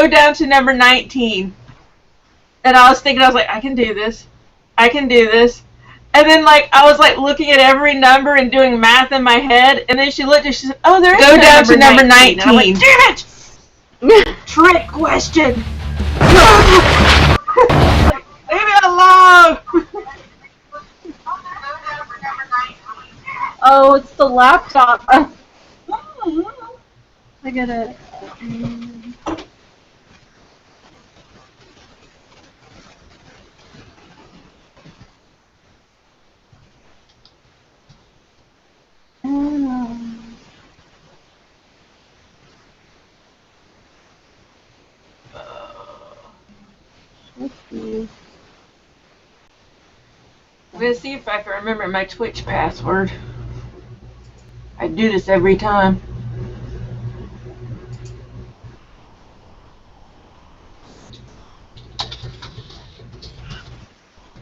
go down to number 19. And I was thinking, I was like, I can do this. I can do this. And then, like, I was, like, looking at every number and doing math in my head. And then she looked and she said, oh, there's Go down to number 19. And I'm like, damn it! Trick question! Leave me alone! Oh, it's the laptop. I gotta... I'm gonna see if I can remember my Twitch password. I do this every time.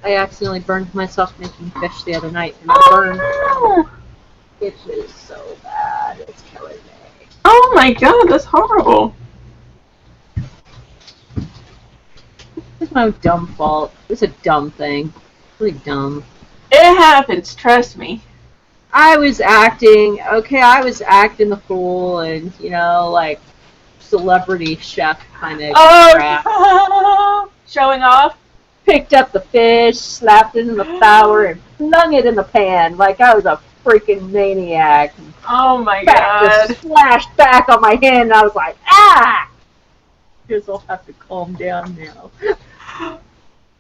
I accidentally burned myself making fish the other night, and the burn, No! it is so bad. It's killing me. Oh my god, that's horrible. It's my dumb fault. It's a dumb thing. Really dumb. It happens, trust me. I was acting the fool and, you know, like, celebrity chef kind of crap. Showing off? Picked up the fish, slapped it in the flour, and flung it in the pan like I was a freaking maniac. Oh my God. Just flashed back on my hand, and I was like, ah! Guess I'll have to calm down now.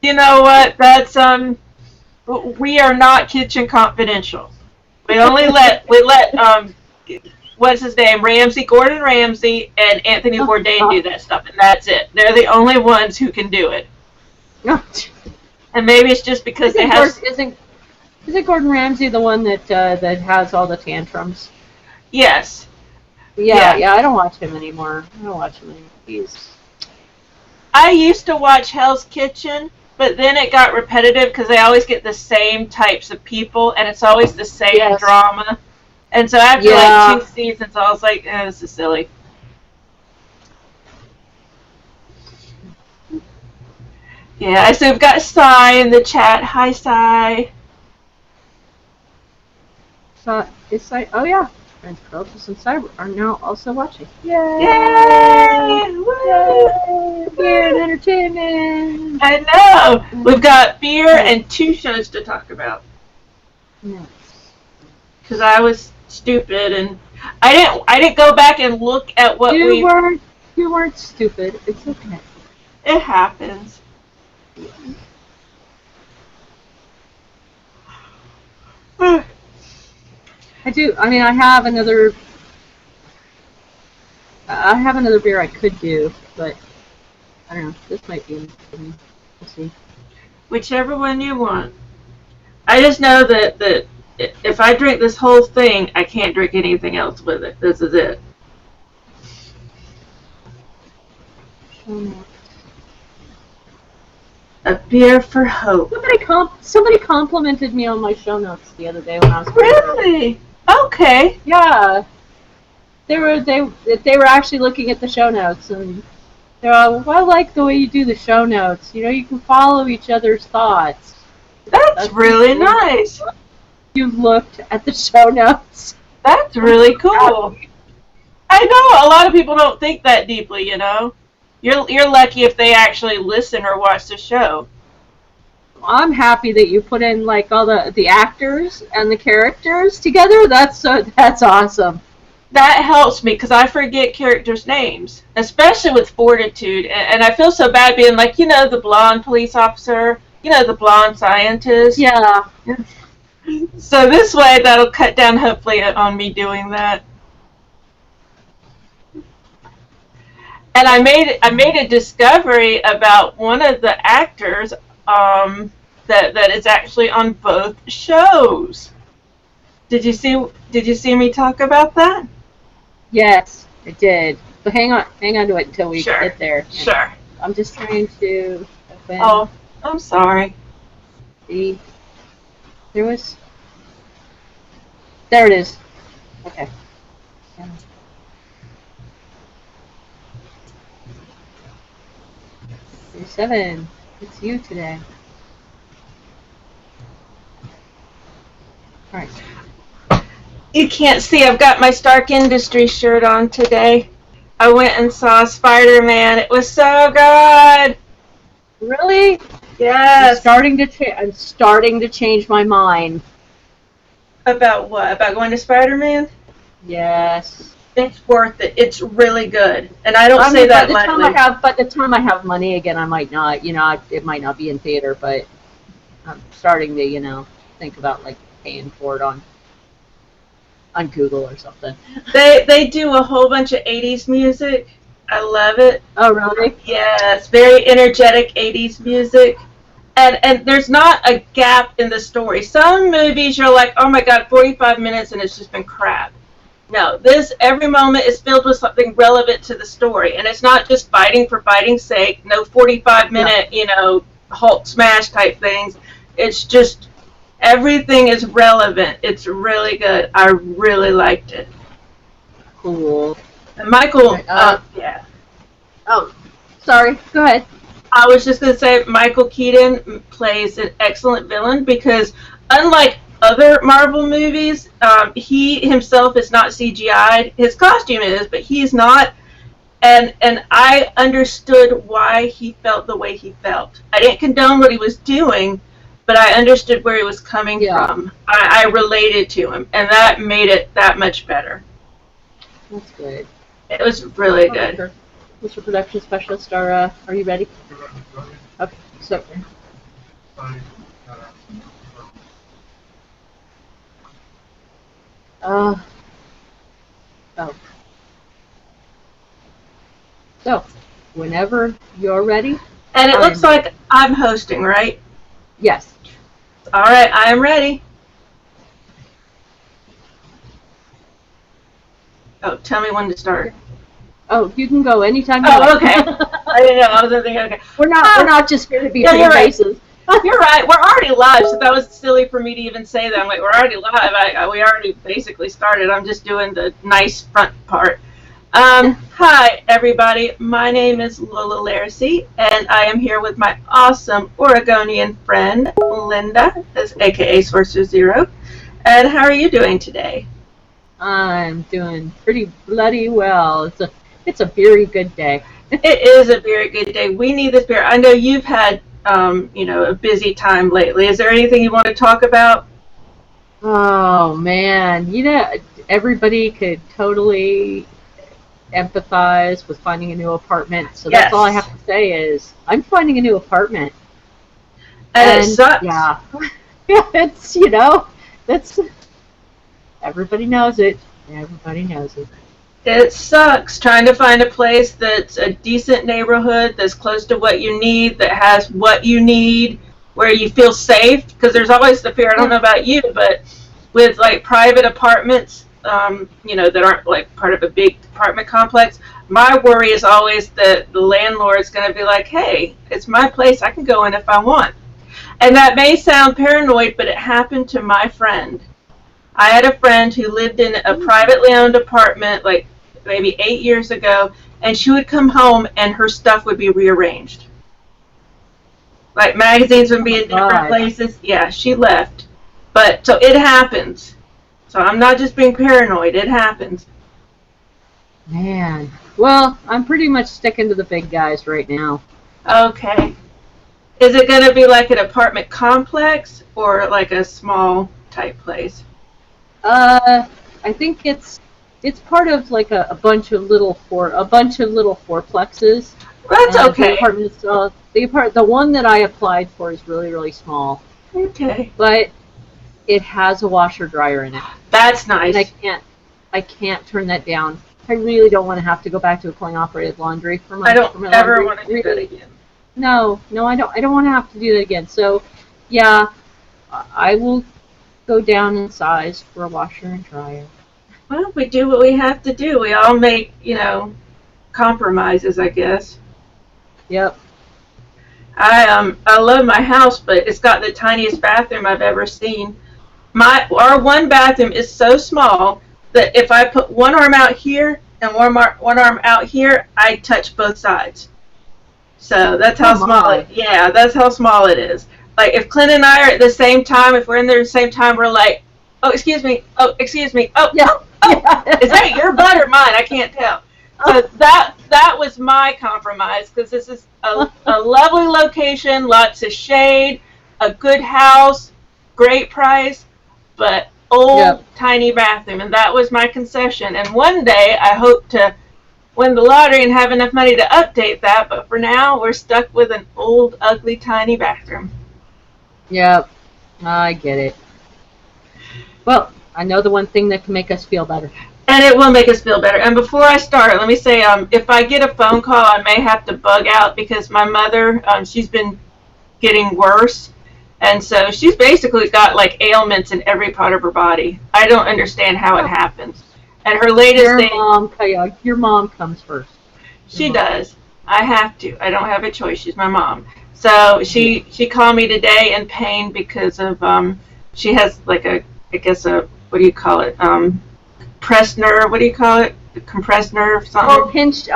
You know what? That's, we are not Kitchen Confidential. We only let, what's his name? Gordon Ramsay, and Anthony Bourdain do that stuff, and that's it. They're the only ones who can do it. And maybe it's just because they have... Isn't Gordon Ramsay the one that that has all the tantrums? Yes. Yeah, I don't watch him anymore. I used to watch Hell's Kitchen, but then it got repetitive because they always get the same types of people, and it's always the same drama. And so after like 2 seasons, I was like, this is silly. Yeah, so we've got Sai in the chat. Hi, Sai. So it's like, oh yeah, Friends Curls and Sai are now also watching. Yay! Yay! Woo! Beer and entertainment. I know. We've got beer and 2 shows to talk about. Yes. Because I was stupid and I didn't go back and look at what You weren't stupid. It's okay. It happens. I have another beer I could do, but I don't know. This might be for me. We'll see. Whichever one you want. I just know that if I drink this whole thing, I can't drink anything else with it. This is it. A beer for hope. Somebody complimented me on my show notes the other day when I was Really? Okay. Yeah. They were actually looking at the show notes, and they're like, well, I like the way you do the show notes. You know, you can follow each other's thoughts. That's really nice. You've looked at the show notes. That's really cool. I know a lot of people don't think that deeply, you know. You're lucky if they actually listen or watch the show. I'm happy that you put in like all the actors and the characters together. That's awesome. That helps me because I forget characters' names, especially with Fortitude, and I feel so bad being like, you know, the blonde police officer, you know, the blonde scientist. Yeah. So this way, that'll cut down hopefully on me doing that. And I made a discovery about one of the actors that is actually on both shows. Did you see me talk about that? Yes, I did. But hang on to it until we get there. Sure. I'm just trying to open. Oh, I'm sorry. There it is. Okay. Yeah. 7. It's you today. All right. You can't see, I've got my Stark Industries shirt on today. I went and saw Spider-Man. It was so good. Really? Yes. I'm starting to change my mind. About what? About going to Spider-Man? Yes. It's worth it. It's really good. And I don't say that lightly. By the time I have money again, I might not, it might not be in theater, but I'm starting to, think about like paying for it on Google or something. They do a whole bunch of 80s music. I love it. Oh, really? Yes, very energetic 80s music. And there's not a gap in the story. Some movies you're like, oh my god, 45 minutes and it's just been crap. No, every moment is filled with something relevant to the story. And it's not just fighting for fighting's sake. No 45-minute, Hulk smash type things. It's just everything is relevant. It's really good. I really liked it. Cool. And Michael, yeah. Oh, sorry. Go ahead. I was just going to say Michael Keaton plays an excellent villain because unlike other Marvel movies, he himself is not CGI'd. His costume is, but he's not. And I understood why he felt the way he felt. I didn't condone what he was doing, but I understood where he was coming from. I related to him, and that made it that much better. That's good. It was really good. Mr. Production Specialist, are you ready? Okay, so. So, whenever you're ready. And it looks like I'm hosting, right? Yes. All right, I am ready. Oh, tell me when to start. Oh, you can go anytime. Oh, okay. I didn't know. I was thinking, okay. We're not just here to be pretty faces. You're right. We're already live, so that was silly for me to even say that. I'm like, we're already live. We already basically started. I'm just doing the nice front part. Hi, everybody. My name is Lola Laracy, and I am here with my awesome Oregonian friend, Linda, a.k.a. Sorcerer Zero. And how are you doing today? I'm doing pretty bloody well. It's a very good day. It is a very good day. We need this beer. I know you've had, a busy time lately. Is there anything you want to talk about? Oh, man. Everybody could totally empathize with finding a new apartment. So that's all I have to say is I'm finding a new apartment. And it sucks. Yeah. It's, that's... Everybody knows it. Everybody knows it. It sucks trying to find a place that's a decent neighborhood, that's close to what you need, that has what you need, where you feel safe. Because there's always the fear, I don't know about you, but with like private apartments, that aren't like part of a big apartment complex, my worry is always that the landlord's going to be like, hey, it's my place, I can go in if I want. And that may sound paranoid, but it happened to my friend. I had a friend who lived in a privately owned apartment like maybe 8 years ago, and she would come home and her stuff would be rearranged. Like magazines would be in different places. Yeah, she left. But so it happens. So I'm not just being paranoid, it happens. Man. Well, I'm pretty much sticking to the big guys right now. Okay. Is it going to be like an apartment complex or like a small type place? I think it's part of like a bunch of little fourplexes. That's okay. The one that I applied for is really, really small. Okay. But it has a washer dryer in it. That's nice. And I can't turn that down. I really don't want to have to go back to a coin operated laundry for my. I don't ever want to do that again. No, I don't. I don't want to have to do that again. So, yeah, I will go down in size for a washer and dryer. Well, we do what we have to do. We all make, compromises, I guess. Yep. I love my house, but it's got the tiniest bathroom I've ever seen. Our one bathroom is so small that if I put one arm out here and one arm out here, I touch both sides. So that's how Come small on. it. Yeah, that's how small it is. Like if Clint and I are at the same time, if we're in there at the same time, we're like, oh excuse me, oh excuse me, oh Yeah. is that your butt or mine? I can't tell. So that was my compromise because this is a lovely location, lots of shade, a good house, great price, but old Yep. tiny bathroom, and that was my concession. And one day I hope to win the lottery and have enough money to update that, but for now we're stuck with an old, ugly, tiny bathroom. Yep. I get it. Well, I know the one thing that can make us feel better. And it will make us feel better. And before I start, let me say, if I get a phone call, I may have to bug out because my mother, she's been getting worse. And so she's basically got like ailments in every part of her body. I don't understand how it happens. And her latest Your mom comes first. She does. I have to. I don't have a choice. She's my mom. So she called me today in pain because of she has like a, I guess a, what do you call it, pressed nerve, what do you call it, compressed nerve, something. Pinched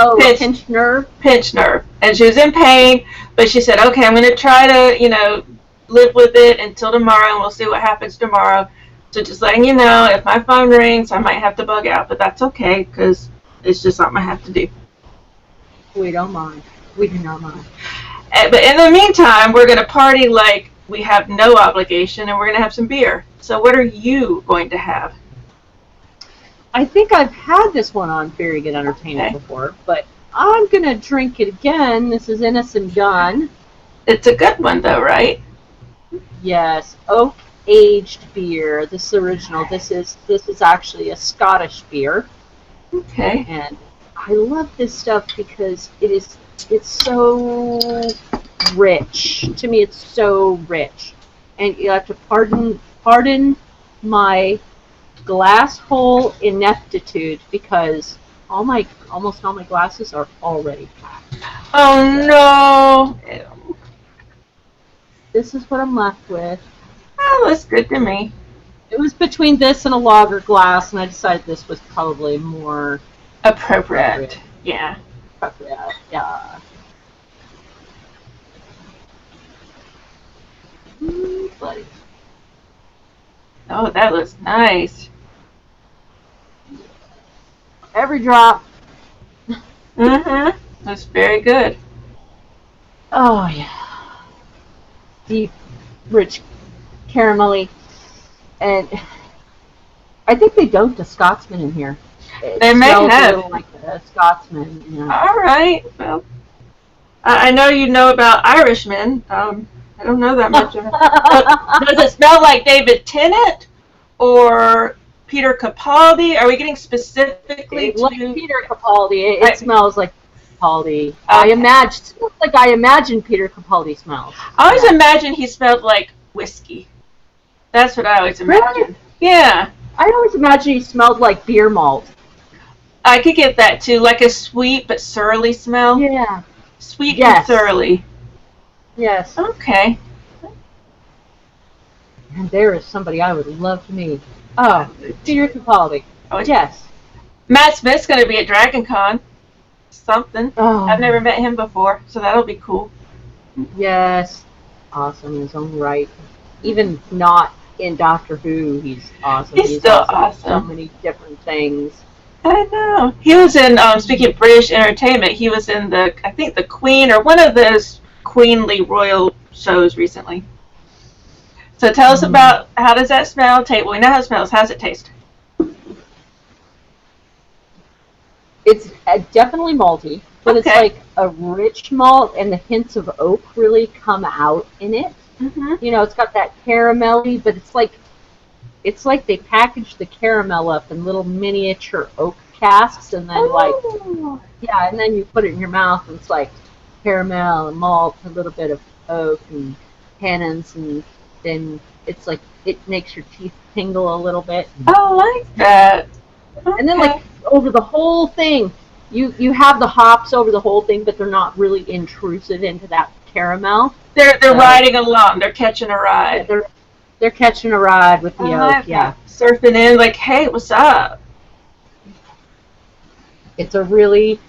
nerve. Pinched nerve. And she was in pain, but she said, okay, I'm going to try to live with it until tomorrow, and we'll see what happens tomorrow. So just letting you know, if my phone rings, I might have to bug out, but that's okay because it's just something I have to do. We don't mind. We do not mind. But in the meantime, we're going to party like we have no obligation, and we're going to have some beer. So what are you going to have? I think I've had this one on Very Good Entertainment before, but I'm going to drink it again. This is Innocent Gun. It's a good one, though, right? Yes, oak-aged beer. This is original. This is actually a Scottish beer. Okay. And I love this stuff because it's so rich. To me, it's so rich. And you have to pardon my glass hole ineptitude because almost all my glasses are already packed. Oh no! This is what I'm left with. Oh, that's good to me. It was between this and a lager glass, and I decided this was probably more appropriate. Yeah. Appropriate. Yeah. Buddy. Oh, that looks nice. Every drop. Mm-hmm. That's very good. Oh, yeah. Deep, rich, caramelly. And I think they dumped a Scotsman in here. They may have. A little like a Scotsman. Yeah. All right. Well, I know you know about Irishmen. I don't know that much. Does it smell like David Tennant or Peter Capaldi? Are we getting specifically to Peter Capaldi? It smells like Capaldi. Okay. I imagine Peter Capaldi smells. I always imagine he smelled like whiskey. That's what I always imagine. Really? Yeah. I always imagine he smelled like beer malt. I could get that too, like a sweet but surly smell. Yeah. Sweet and surly. Yes. Okay. And there is somebody I would love to meet. Oh, Peter Capaldi. Oh, yes. Matt Smith's going to be at Dragon Con. Something. Oh. I've never met him before, so that'll be cool. Yes. Awesome in his own right. Even not in Doctor Who, he's awesome. He's still awesome. So many different things. I know. He was in, speaking of British entertainment, he was in the Queen, or one of those queenly royal shows recently. So tell us about, how does that smell? Well, we know how it smells. How does it taste? It's definitely malty, but It's like a rich malt, and the hints of oak really come out in it. Mm-hmm. It's got that caramelly, but it's like they packaged the caramel up in little miniature oak casks, and then and then you put it in your mouth, and it's like caramel and malt, a little bit of oak and tannins, and then it's like it makes your teeth tingle a little bit. I like that. Okay. And then like over the whole thing, you have the hops over the whole thing, but they're not really intrusive into that caramel. They're riding along. They're catching a ride. Yeah, they're catching a ride with the oak. Yeah, surfing in like, hey, what's up? It's a really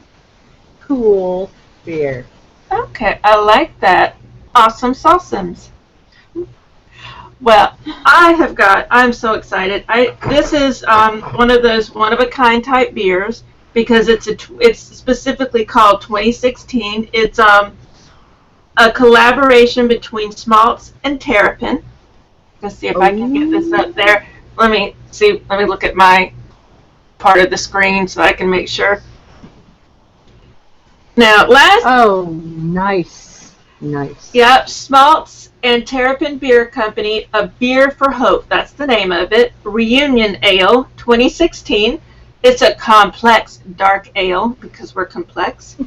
cool beer. Okay, I like that. Awesome sauceums. Well, I'm so excited. This is one of those one of a kind type beers because it's specifically called 2016. It's a collaboration between Smaltz and Terrapin. Let's see if I can get this up there. Let me see. Let me look at my part of the screen so I can make sure. Now, Oh, nice. Nice. Yep, Smaltz and Terrapin Beer Company, A Beer for Hope. That's the name of it. Reunion Ale 2016. It's a complex dark ale because we're complex.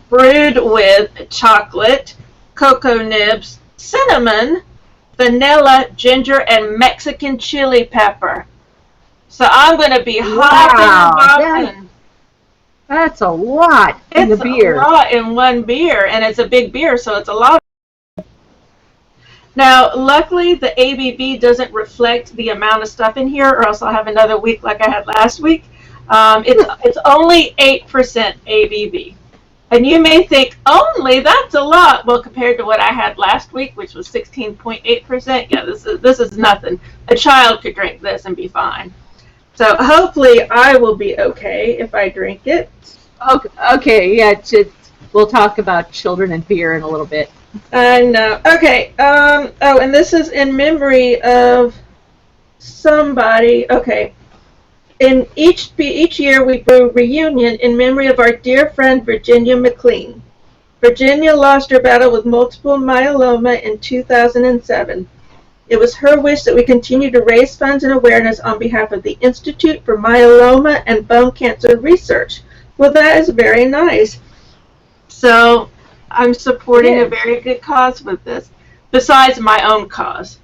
Brewed with chocolate, cocoa nibs, cinnamon, vanilla, ginger, and Mexican chili pepper. So I'm going to be hopping. That's a lot in the beer. It's a lot in one beer, and it's a big beer, so it's a lot. Now, luckily, the ABV doesn't reflect the amount of stuff in here, or else I'll have another week like I had last week. It's only 8% ABV. And you may think, only? That's a lot. Well, compared to what I had last week, which was 16.8%, yeah, this is nothing. A child could drink this and be fine. So hopefully I will be okay if I drink it. Okay, yeah, we'll talk about children and beer in a little bit. I know. Okay, and this is in memory of somebody. Okay. In each year we brew Reunion in memory of our dear friend Virginia McLean. Virginia lost her battle with multiple myeloma in 2007. It was her wish that we continue to raise funds and awareness on behalf of the Institute for Myeloma and Bone Cancer Research. Well, that is very nice. So I'm supporting a very good cause with this, besides my own cause.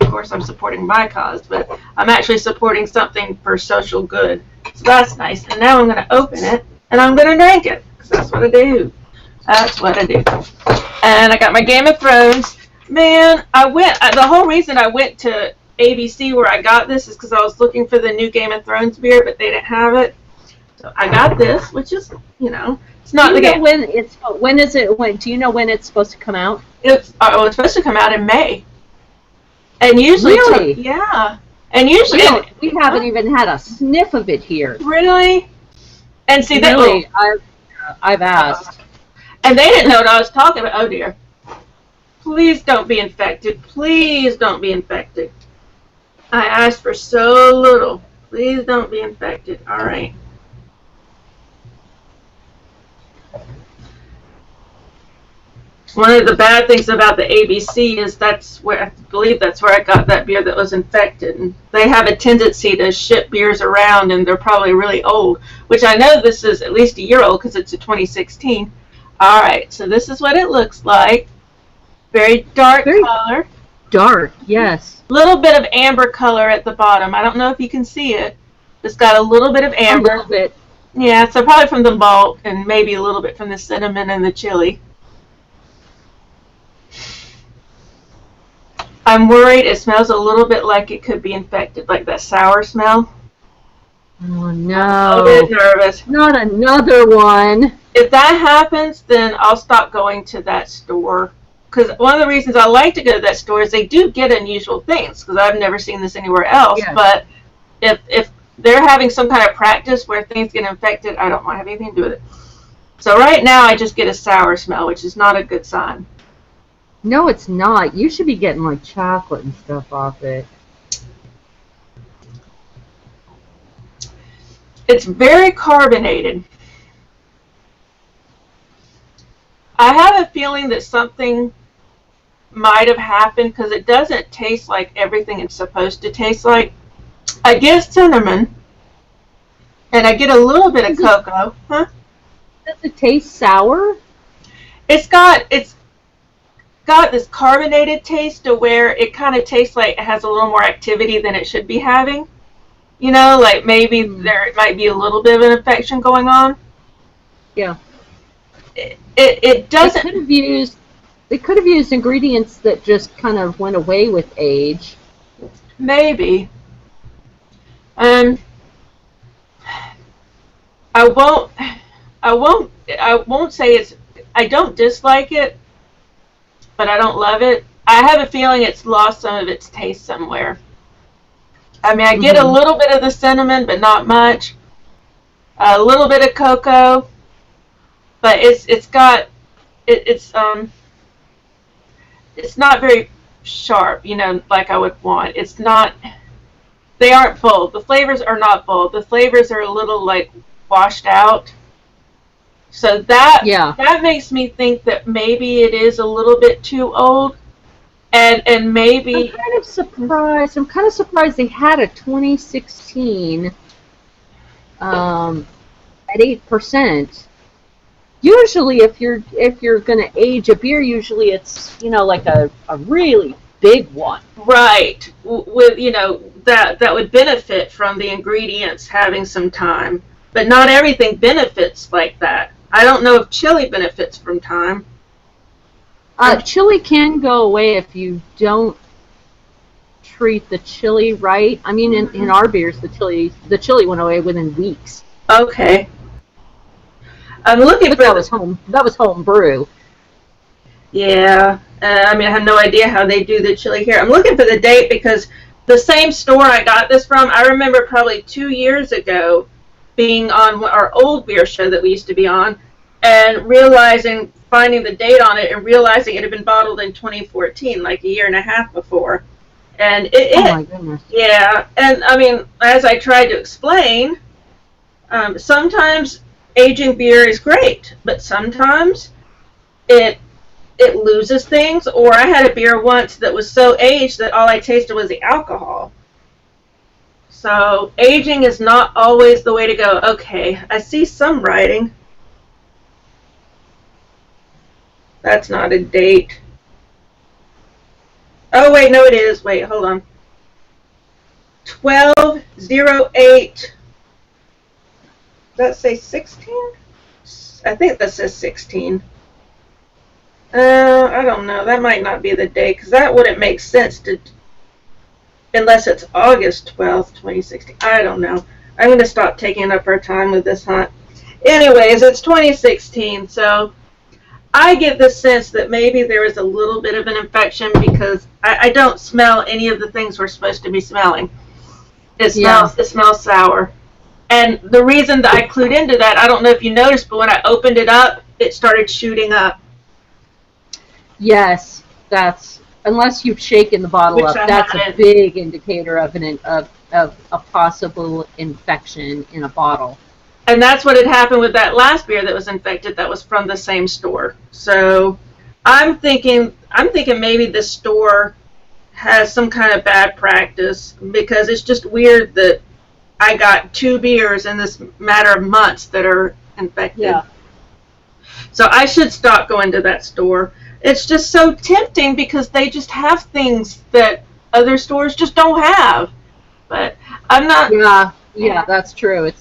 Of course, I'm supporting my cause, but I'm actually supporting something for social good. So that's nice. And now I'm going to open it, and I'm going to drink it, because that's what I do. That's what I do. And I got my Game of Thrones. Man, the whole reason I went to ABC where I got this is because I was looking for the new Game of Thrones beer, but they didn't have it. So I got this, which is, it's not the game. Do you know when it's supposed to come out? It's supposed to come out in May. And usually, really? Yeah. And usually, we haven't even had a sniff of it here. Really? And see, really, I've asked. And they didn't know what I was talking about. Oh dear. Please don't be infected. Please don't be infected. I asked for so little. Please don't be infected. All right. One of the bad things about the ABC is I believe that's where I got that beer that was infected. And they have a tendency to ship beers around, and they're probably really old, which I know this is at least a year old because it's a 2016. All right, so this is what it looks like. Very dark color. Dark, yes. Little bit of amber color at the bottom. I don't know if you can see it. It's got a little bit of amber. A little bit. Yeah, so probably from the malt and maybe a little bit from the cinnamon and the chili. I'm worried it smells a little bit like it could be infected, like that sour smell. Oh no. I'm a bit nervous. Not another one. If that happens, then I'll stop going to that store. Because one of the reasons I like to go to that store is they do get unusual things, because I've never seen this anywhere else. Yes. But if they're having some kind of practice where things get infected, I don't want to have anything to do with it. So right now I just get a sour smell, which is not a good sign. No, it's not. You should be getting like chocolate and stuff off it. It's very carbonated. I have a feeling that something might have happened because it doesn't taste like everything it's supposed to taste like. I get cinnamon, and I get a little bit of cocoa. Huh? Does it taste sour? It's got this carbonated taste to where it kind of tastes like it has a little more activity than it should be having. Like maybe there might be a little bit of an infection going on. Yeah. It doesn't. They could have used ingredients that just kind of went away with age. Maybe. I won't say it's. I don't dislike it, but I don't love it. I have a feeling it's lost some of its taste somewhere. I mean, I get a little bit of the cinnamon, but not much. A little bit of cocoa, but it's not very sharp, like I would want. It's not. They aren't bold. The flavors are not bold. The flavors are a little like washed out. So that makes me think that maybe it is a little bit too old. And maybe I'm kind of surprised they had a 2016 at 8%. Usually, if you're gonna age a beer, usually it's like a really big one. Right. With that would benefit from the ingredients having some time, but not everything benefits like that. I don't know if chili benefits from time. Chili can go away if you don't treat the chili right. I mean, in our beers, the chili went away within weeks. Okay. I'm looking for that was home brew. Yeah. I mean, I have no idea how they do the chili here. I'm looking for the date because the same store I got this from, I remember probably 2 years ago being on our old beer show that we used to be on and finding the date on it and realizing it had been bottled in 2014, like a year and a half before. And oh my goodness. Yeah. And I mean, as I tried to explain, sometimes aging beer is great, but sometimes it loses things. Or I had a beer once that was so aged that all I tasted was the alcohol. So aging is not always the way to go. Okay, I see some writing. That's not a date. Oh wait, no it is. Wait, hold on. 12/08. Does that say 16? I think that says 16. I don't know. That might not be the date because that wouldn't make sense unless it's August 12th, 2016. I don't know. I'm going to stop taking up our time with this hunt. Anyways, it's 2016, so I get the sense that maybe there is a little bit of an infection because I don't smell any of the things we're supposed to be smelling. It smells sour. And the reason that I clued into that, I don't know if you noticed, but when I opened it up, it started shooting up. Yes, unless you've shaken the bottle up, that's a big indicator of a possible infection in a bottle. And that's what had happened with that last beer that was infected that was from the same store. So I'm thinking maybe the store has some kind of bad practice because it's just weird that I got 2 beers in this matter of months that are infected. Yeah. So I should stop going to that store. It's just so tempting because they just have things that other stores just don't have. But I'm not. Yeah, that's true.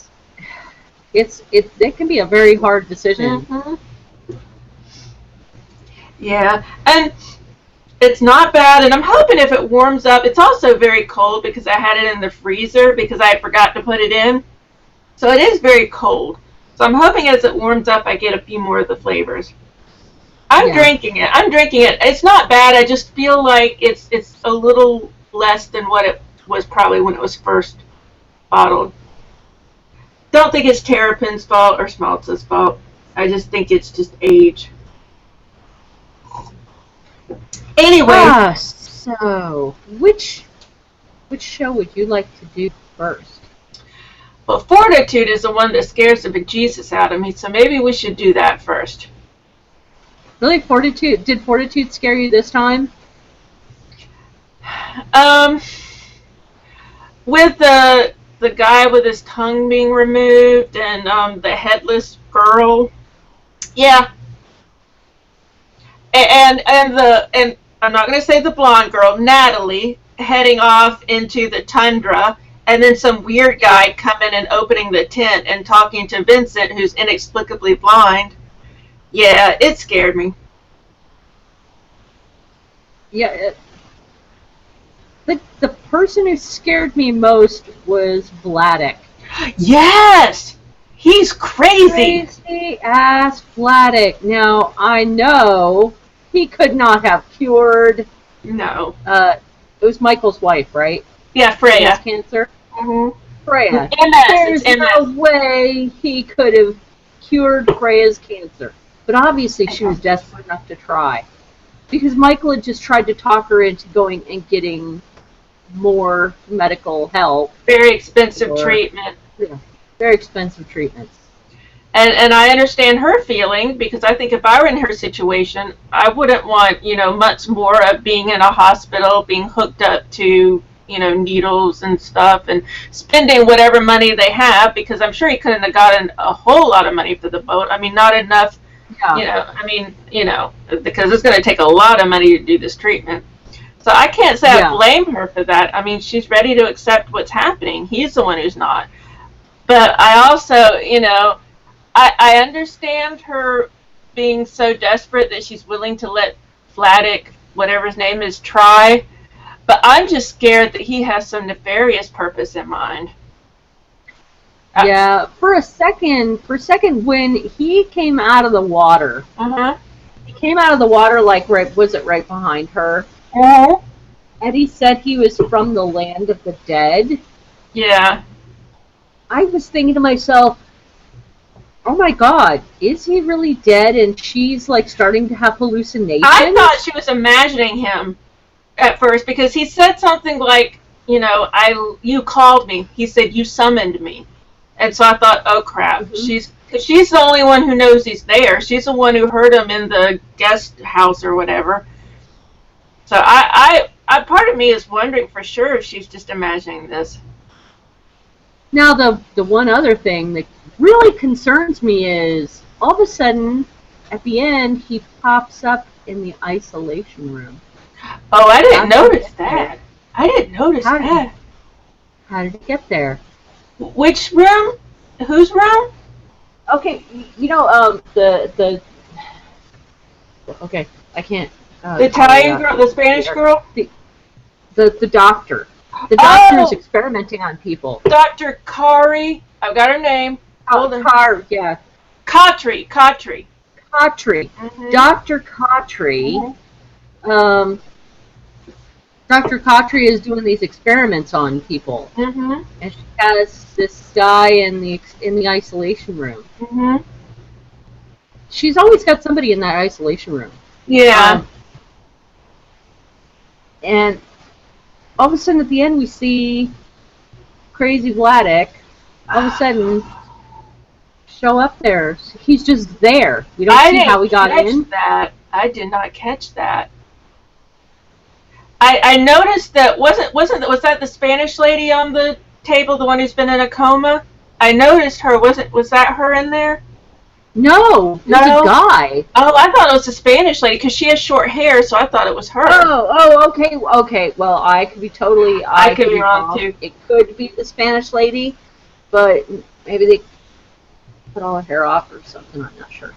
It can be a very hard decision. Mm-hmm. Yeah, and it's not bad, and I'm hoping if it warms up, it's also very cold because I had it in the freezer because I forgot to put it in. So it is very cold. So I'm hoping as it warms up, I get a few more of the flavors. I'm drinking it. It's not bad. I just feel like it's a little less than what it was probably when it was first bottled. Don't think it's Terrapin's fault or Smaltz's fault. I just think it's just age. Anyway. So which show would you like to do first? Well, Fortitude is the one that scares the bejesus out of me, so maybe we should do that first. Really, Fortitude? Did Fortitude scare you this time? With the guy with his tongue being removed and the headless girl, yeah. And I'm not going to say the blonde girl, Natalie, heading off into the tundra, and then some weird guy coming and opening the tent and talking to Vincent, who's inexplicably blind. Yeah, it scared me. Yeah, the person who scared me most was Vladek. Yes! He's crazy. Crazy ass Vladek. Now, I know he could not have cured. No. It was Michael's wife, right? Yeah, Freya. Has cancer. Mm-hmm. Freya. MS. There's no way he could have cured Freya's cancer. But obviously she was desperate enough to try. Because Michael had just tried to talk her into going and getting more medical help. Very expensive treatment. Yeah, very expensive treatments. And I understand her feeling, because I think if I were in her situation, I wouldn't want, much more of being in a hospital, being hooked up to, needles and stuff, and spending whatever money they have, because I'm sure he couldn't have gotten a whole lot of money for the boat. I mean, not enough, because it's going to take a lot of money to do this treatment. So I can't say I blame her for that. I mean, she's ready to accept what's happening. He's the one who's not. But I also, I understand her being so desperate that she's willing to let Vladek, whatever his name is, try. But I'm just scared that he has some nefarious purpose in mind. Yeah, for a second, when he came out of the water, he came out of the water like right behind her? And he said he was from the land of the dead. Yeah. I was thinking to myself, oh my God, is he really dead? And she's like starting to have hallucinations. I thought she was imagining him at first, because he said something like, you called me. He said, you summoned me. And so I thought, oh crap, she's the only one who knows he's there. She's the one who heard him in the guest house or whatever. So I part of me is wondering for sure if she's just imagining this. Now the one other thing that really concerns me is all of a sudden at the end he pops up in the isolation room. Oh, I didn't notice that. I didn't notice that. How did he get there? Which room? Whose room? Okay, the okay, I can't. The Italian girl, the Spanish girl? The doctor. The doctor is experimenting on people. Dr. Kari. I've got her name. Yeah. Kotri. Mm-hmm. Dr. Kotri. Mm-hmm. Dr. Kotri is doing these experiments on people. Mm-hmm. And she has this guy in the isolation room. Mm-hmm. She's always got somebody in that isolation room. Yeah. And all of a sudden at the end we see crazy Vladek all of a sudden show up there. He's just there. We don't see how he got in. I did not catch that. I noticed that was that the Spanish lady on the table, the one who's been in a coma? I noticed her. Was that her in there? No, it's a guy. Oh, I thought it was the Spanish lady because she has short hair, so I thought it was her. Okay. Well, I could be totally. I could be wrong too. It could be the Spanish lady, but maybe they put all her hair off or something. I'm not sure.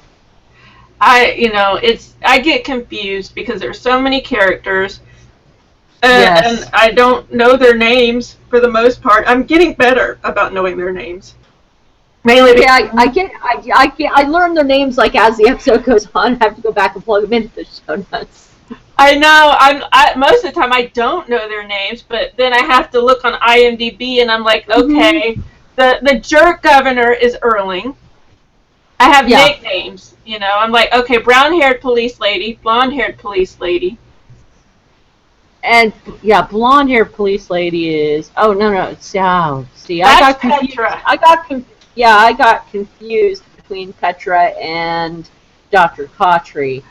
I get confused because there's so many characters. Yes. And I don't know their names for the most part. I'm getting better about knowing their names. Mainly because I learn their names like as the episode goes on. I have to go back and plug them into the show notes. I know. Most of the time I don't know their names, but then I have to look on IMDb and I'm like, okay, the jerk governor is Erling. I have nicknames, I'm like, okay, brown-haired police lady, blonde-haired police lady. And blonde-haired police lady is. Oh no! See, that's I got confused. Petra. I got confused between Petra and Dr. Kotri,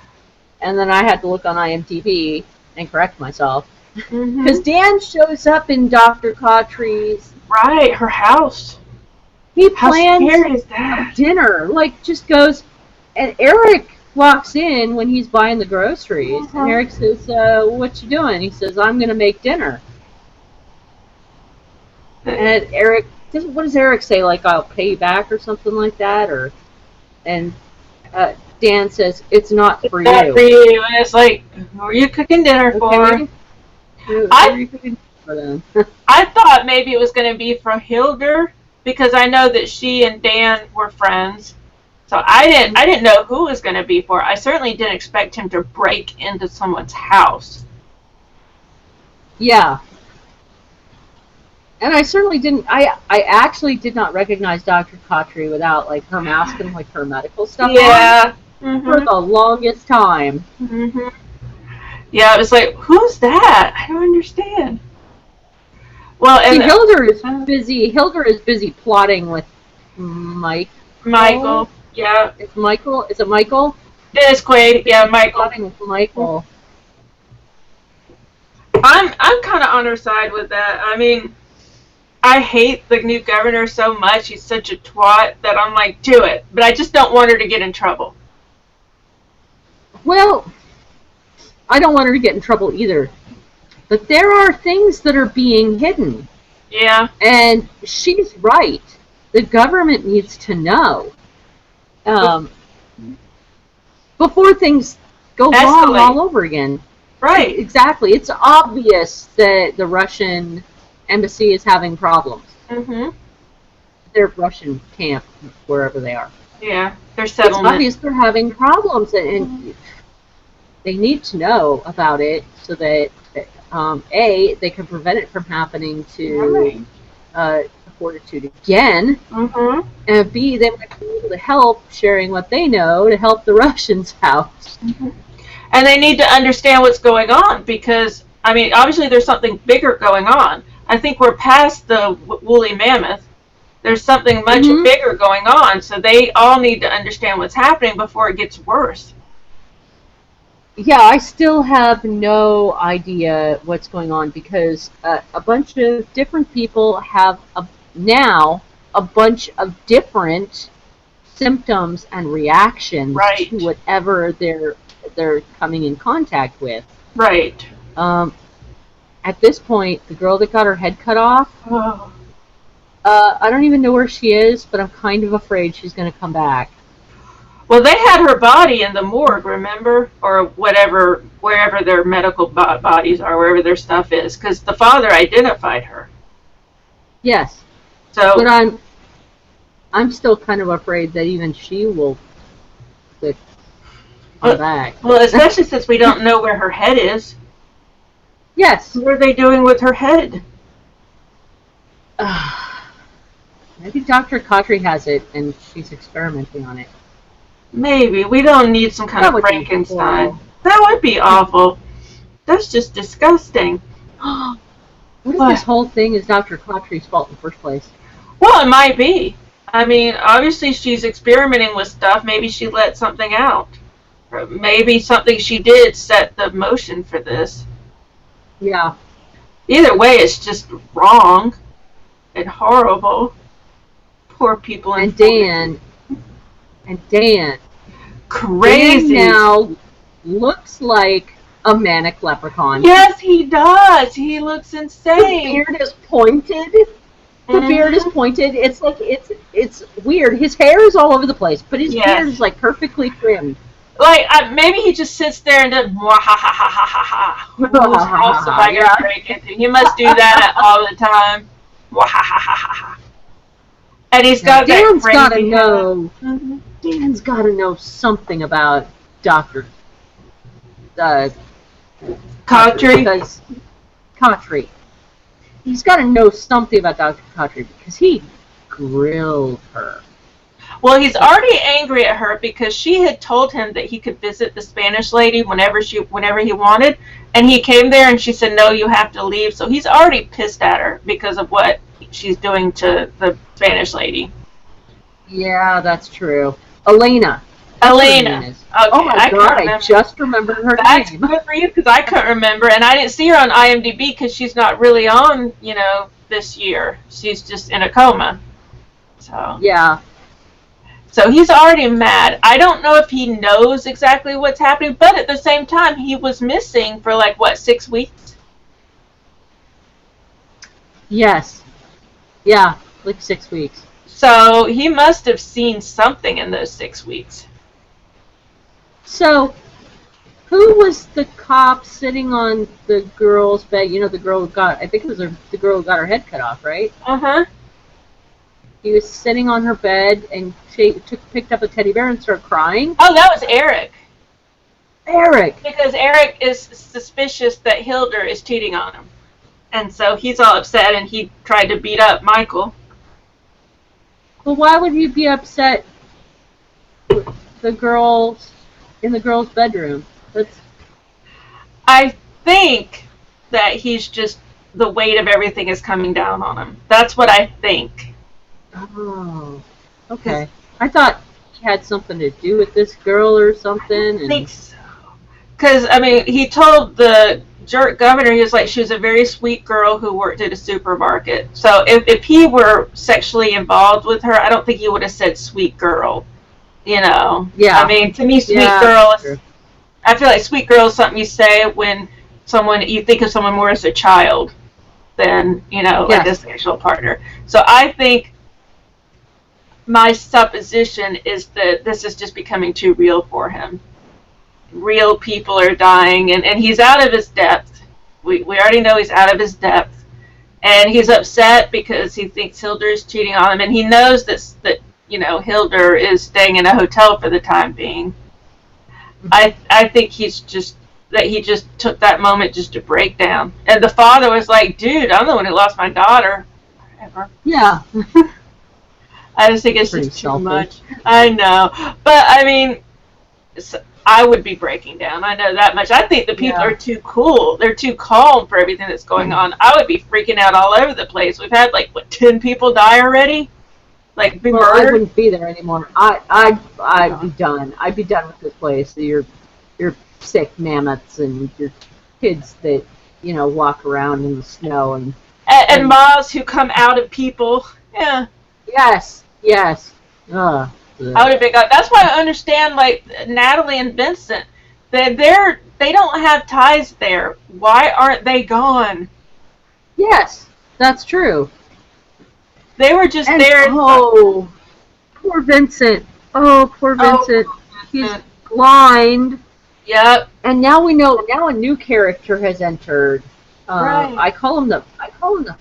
and then I had to look on IMDb and correct myself because Dan shows up in Dr. Kotri's her house. He plans a dinner, just goes, and Eric walks in when he's buying the groceries, and Eric says, what you doing? He says, I'm going to make dinner. And Eric, what does Eric say, I'll pay you back or something like that? And Dan says, it's not for you. Not for you. And it's like, who are you cooking dinner for? Who are you cooking dinner for then? I thought maybe it was going to be for Hildur, because I know that she and Dan were friends. So I didn't know who it was going to be for. I certainly didn't expect him to break into someone's house. Yeah. And I certainly didn't. I actually did not recognize Dr. Khatri without like her mask and like her medical stuff Yeah. on for the longest time. Mm-hmm. Yeah, it was like, who's that? I don't understand. Well, and see, Hildur is busy plotting with Mike. Michael. Yeah. It's Michael. Is it Michael? Dennis Quaid. Yeah, Michael. Plotting with Michael. I'm kind of on her side with that. I mean, I hate the new governor so much. He's such a twat that I'm like, do it. But I just don't want her to get in trouble. Well, I don't want her to get in trouble either. But there are things that are being hidden. Yeah. And she's right. The government needs to know. Before things go wrong all over again. Right. Exactly. It's obvious that the Russian embassy is having problems. Mm-hmm. Their Russian camp, wherever they are. Yeah, their settlement. It's obvious they're having problems, and they need to know about it so that A, they can prevent it from happening to Fortitude again, and B, they might be able to help sharing what they know to help the Russians out. And they need to understand what's going on because, I mean, obviously there's something bigger going on. I think we're past the woolly mammoth. There's something much bigger going on, so they all need to understand what's happening before it gets worse. Yeah, I still have no idea what's going on because a bunch of different people have now a bunch of different symptoms and reactions to whatever they're coming in contact with. Right. At this point, the girl that got her head cut off, I don't even know where she is, but I'm kind of afraid she's going to come back. Well, they had her body in the morgue, remember? Or whatever, wherever their medical bodies are, wherever their stuff is, because the father identified her. Yes. So, but I'm still kind of afraid that even she will come back. Well, especially since we don't know where her head is. Yes. What are they doing with her head? Maybe Dr. Khatri has it and she's experimenting on it. Maybe. We don't need some kind of Frankenstein. That would be awful. That's just disgusting. What if this whole thing is Dr. Khatri's fault in the first place? Well, it might be. I mean, obviously she's experimenting with stuff. Maybe she let something out. Or maybe something she did set the motion for this. Yeah. Either way, it's just wrong and horrible. Poor people. And Dan. Crazy. Dan now looks like a manic leprechaun. Yes, he does. He looks insane. The beard is pointed. The beard is pointed. It's like it's weird. His hair is all over the place, but his beard is like perfectly trimmed. Like maybe he just sits there and does ha ha ha ha ha ha. Who's also like a break into? He must do that all the time. Ha ha ha ha ha. And he's got Dan's that got to know. Dan's got to know something about Dr. Khatri. He's got to know something about Dr. Khatri because he grilled her. Well, he's already angry at her because she had told him that he could visit the Spanish lady whenever he wanted, and he came there and she said, "No, you have to leave." So he's already pissed at her because of what she's doing to the Spanish lady. Yeah, that's true. Elena. Okay, oh my God, I just remembered her name. That's good for you because I couldn't remember, and I didn't see her on IMDb because she's not really on, this year. She's just in a coma. So yeah. So he's already mad. I don't know if he knows exactly what's happening, but at the same time, he was missing for 6 weeks? Yes. Yeah, 6 weeks. So he must have seen something in those 6 weeks. So, who was the cop sitting on the girl's bed? The girl I think it was the girl who got her head cut off, right? Uh-huh. He was sitting on her bed, and she picked up a teddy bear and started crying. Oh, that was Eric. Eric! Because Eric is suspicious that Hildur is cheating on him. And so he's all upset, and he tried to beat up Michael. Well, why would you be upset with the girls in the girls' bedroom? I think that he's just, the weight of everything is coming down on him. That's what I think. Oh, okay. I thought he had something to do with this girl or something. I think so. Because, I mean, he told the jerk governor, he was like, she was a very sweet girl who worked at a supermarket. So if he were sexually involved with her, I don't think he would have said sweet girl. You know? Yeah. I mean, to me, sweet girl is, I feel like sweet girl is something you say when you think of someone more as a child than, like a sexual partner. So I think my supposition is that this is just becoming too real for him. Real people are dying, and he's out of his depth. We already know he's out of his depth. And he's upset because he thinks Hildur is cheating on him, and he knows that Hildur is staying in a hotel for the time being. I think he just took that moment just to break down. And the father was like, dude, I'm the one who lost my daughter. Whatever. Yeah. I just think it's just too much. I know. But, I mean, I would be breaking down. I know that much. I think the people are too cool. They're too calm for everything that's going on. I would be freaking out all over the place. We've had, 10 people die already? Be murdered? I wouldn't be there anymore. I'd be done. I'd be done with this place. Your sick mammoths and your kids that, walk around in the snow. And moths who come out of people. Yeah. Yes. I would have been gone. That's why I understand, Natalie and Vincent. They don't have ties there. Why aren't they gone? Yes, that's true. They were just there. Oh, poor Vincent. Oh, poor Vincent. He's blind. Yep. And now we know. Now a new character has entered. Right. I call him the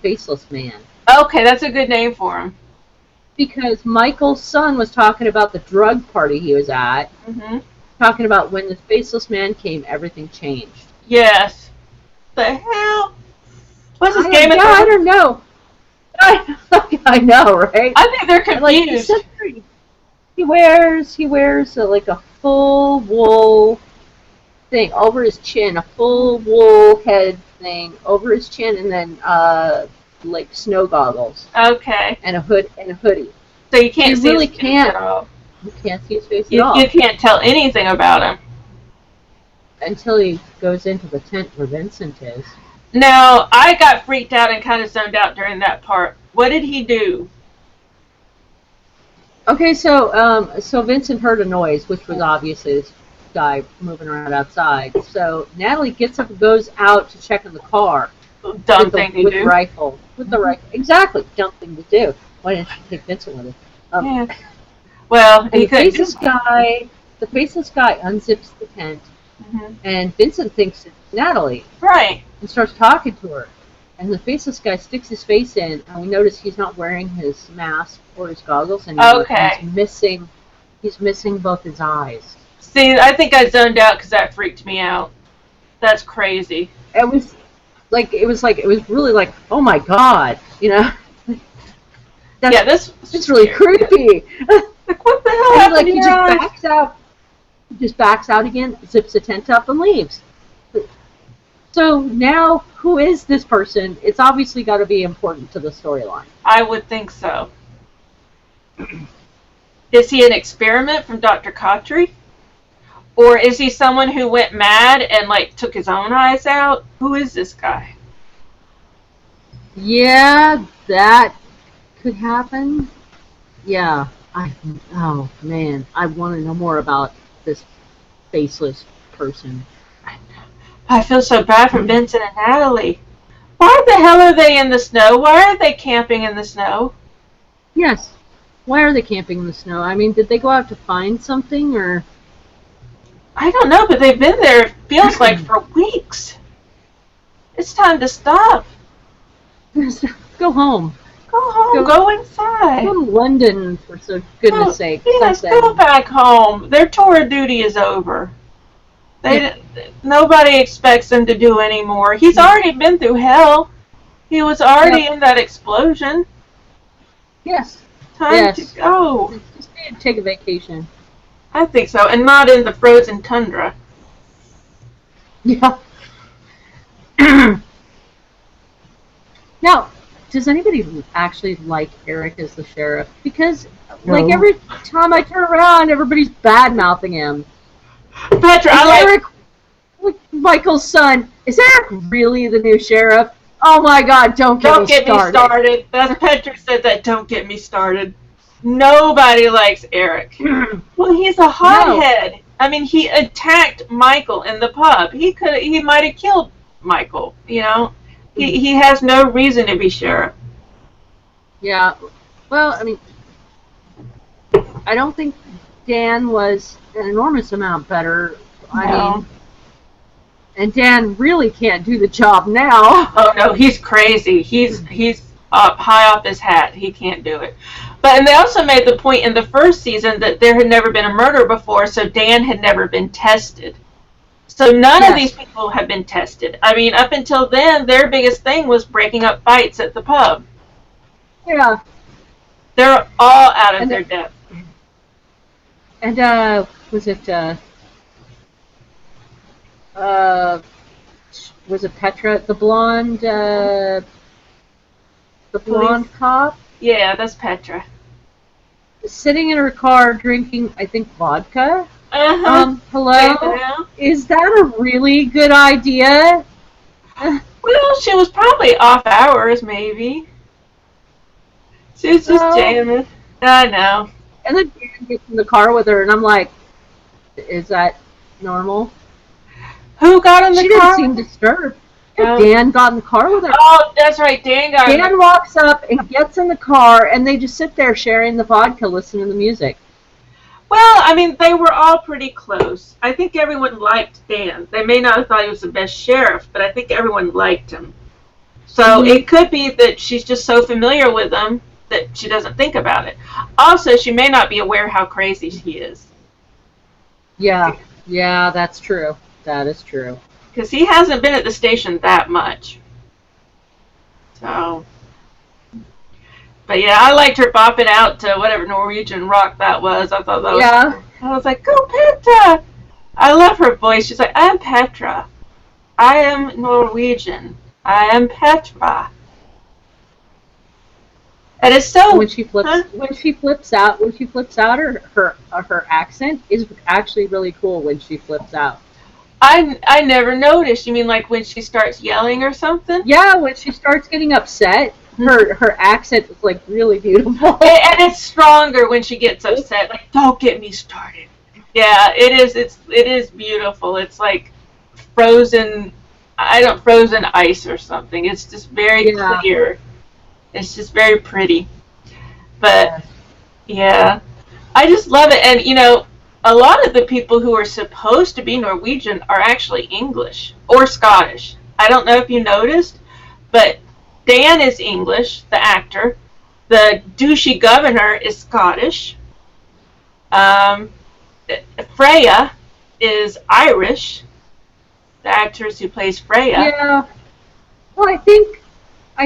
Faceless Man. Okay, that's a good name for him. Because Michael's son was talking about the drug party he was at. Mm-hmm. Talking about when the Faceless Man came, everything changed. Yes. The hell? What's this game? I don't know. I know, right? I think they're confused. He wears a full wool thing over his chin, a full wool head thing over his chin, and then snow goggles. Okay. And a hoodie. So you can't see really his face at all. You can't see his face at all. You can't tell anything about him. Until he goes into the tent where Vincent is. Now, I got freaked out and kind of zoned out during that part. What did he do? Okay, so Vincent heard a noise, which was obviously this guy moving around outside. So Natalie gets up and goes out to check in the car. Dumb thing to do. With the rifle. With the rifle. Exactly. Dumb thing to do. Why didn't she take Vincent with her? Yeah. Well, the faceless guy unzips the tent, and Vincent thinks it's Natalie. Right. And starts talking to her. And the faceless guy sticks his face in, and we notice he's not wearing his mask or his goggles anymore. Okay. He's missing both his eyes. See, I think I zoned out because that freaked me out. That's crazy. It was really like, oh my god, It's really creepy. What the hell happened? He just backs out. He just backs out again, zips the tent up, and leaves. So now, who is this person? It's obviously got to be important to the storyline. I would think so. Is he an experiment from Dr. Khatri? Or is he someone who went mad and took his own eyes out? Who is this guy? Yeah, that could happen. Yeah. Oh man, I want to know more about this faceless person. I feel so bad for Vincent and Natalie. Why the hell are they in the snow? Why are they camping in the snow? Yes. Why are they camping in the snow? I mean, did they go out to find something, or? I don't know, but they've been there, it feels like, for weeks. It's time to stop. Go home. Go Go home. Go inside. Go to London, for so goodness sake. Yes, go back home. Their tour of duty is over. Nobody expects him to do any more. He's already been through hell. He was already in that explosion. Yes. Time to go. Just need to take a vacation. I think so, and not in the frozen tundra. Yeah. Now, does anybody actually like Eric as the sheriff? Because, like, every time I turn around, everybody's bad-mouthing him. Petra, Eric, Michael's son, is Eric really the new sheriff? Oh my God, don't get me started. That's Petra said that, don't get me started. Nobody likes Eric. Well, he's a hothead. No. I mean, he attacked Michael in the pub. He might have killed Michael, you know? He has no reason to be sheriff. Yeah. Well, I mean, I don't think Dan was an enormous amount better. I mean, and Dan really can't do the job now. Oh no, he's crazy. He's up high off his hat. He can't do it. And they also made the point in the first season that there had never been a murder before, so Dan had never been tested. So none of these people have been tested. I mean, up until then, their biggest thing was breaking up fights at the pub. Yeah. They're all out of their depth. And, was it Petra, the blonde cop? Yeah, that's Petra. Sitting in her car drinking, I think, vodka. Hello? Is that a really good idea? Well, she was probably off hours, maybe. She was just jamming. I know. And then Dan gets in the car with her, and I'm like, is that normal? Who got in the car? She didn't seem disturbed. Dan got in the car with her. Oh, that's right. Dan walks up and gets in the car, and they just sit there sharing the vodka, listening to the music. Well, I mean, they were all pretty close. I think everyone liked Dan. They may not have thought he was the best sheriff, but I think everyone liked him. So it could be that she's just so familiar with him that she doesn't think about it. Also, she may not be aware how crazy he is. Yeah, that's true. That is true. Because he hasn't been at the station that much. So, but yeah, I liked her bopping out to whatever Norwegian rock that was. I thought that was I was like, go Petra! I love her voice. She's like, I am Petra. I am Norwegian. I am Petra. And it's so when she flips out, her accent is actually really cool when she flips out. I never noticed. You mean like when she starts yelling or something? Yeah, when she starts getting upset, her accent is like really beautiful. And it's stronger when she gets upset. Like, don't get me started. Yeah, it is. It is beautiful. It's like frozen ice or something. It's just very clear. It's just very pretty. But yeah, I just love it. And you know, a lot of the people who are supposed to be Norwegian are actually English or Scottish. I don't know if you noticed, but Dan is English, the actor. The douchey governor is Scottish. Freya is Irish. The actress who plays Freya. Yeah. Well, I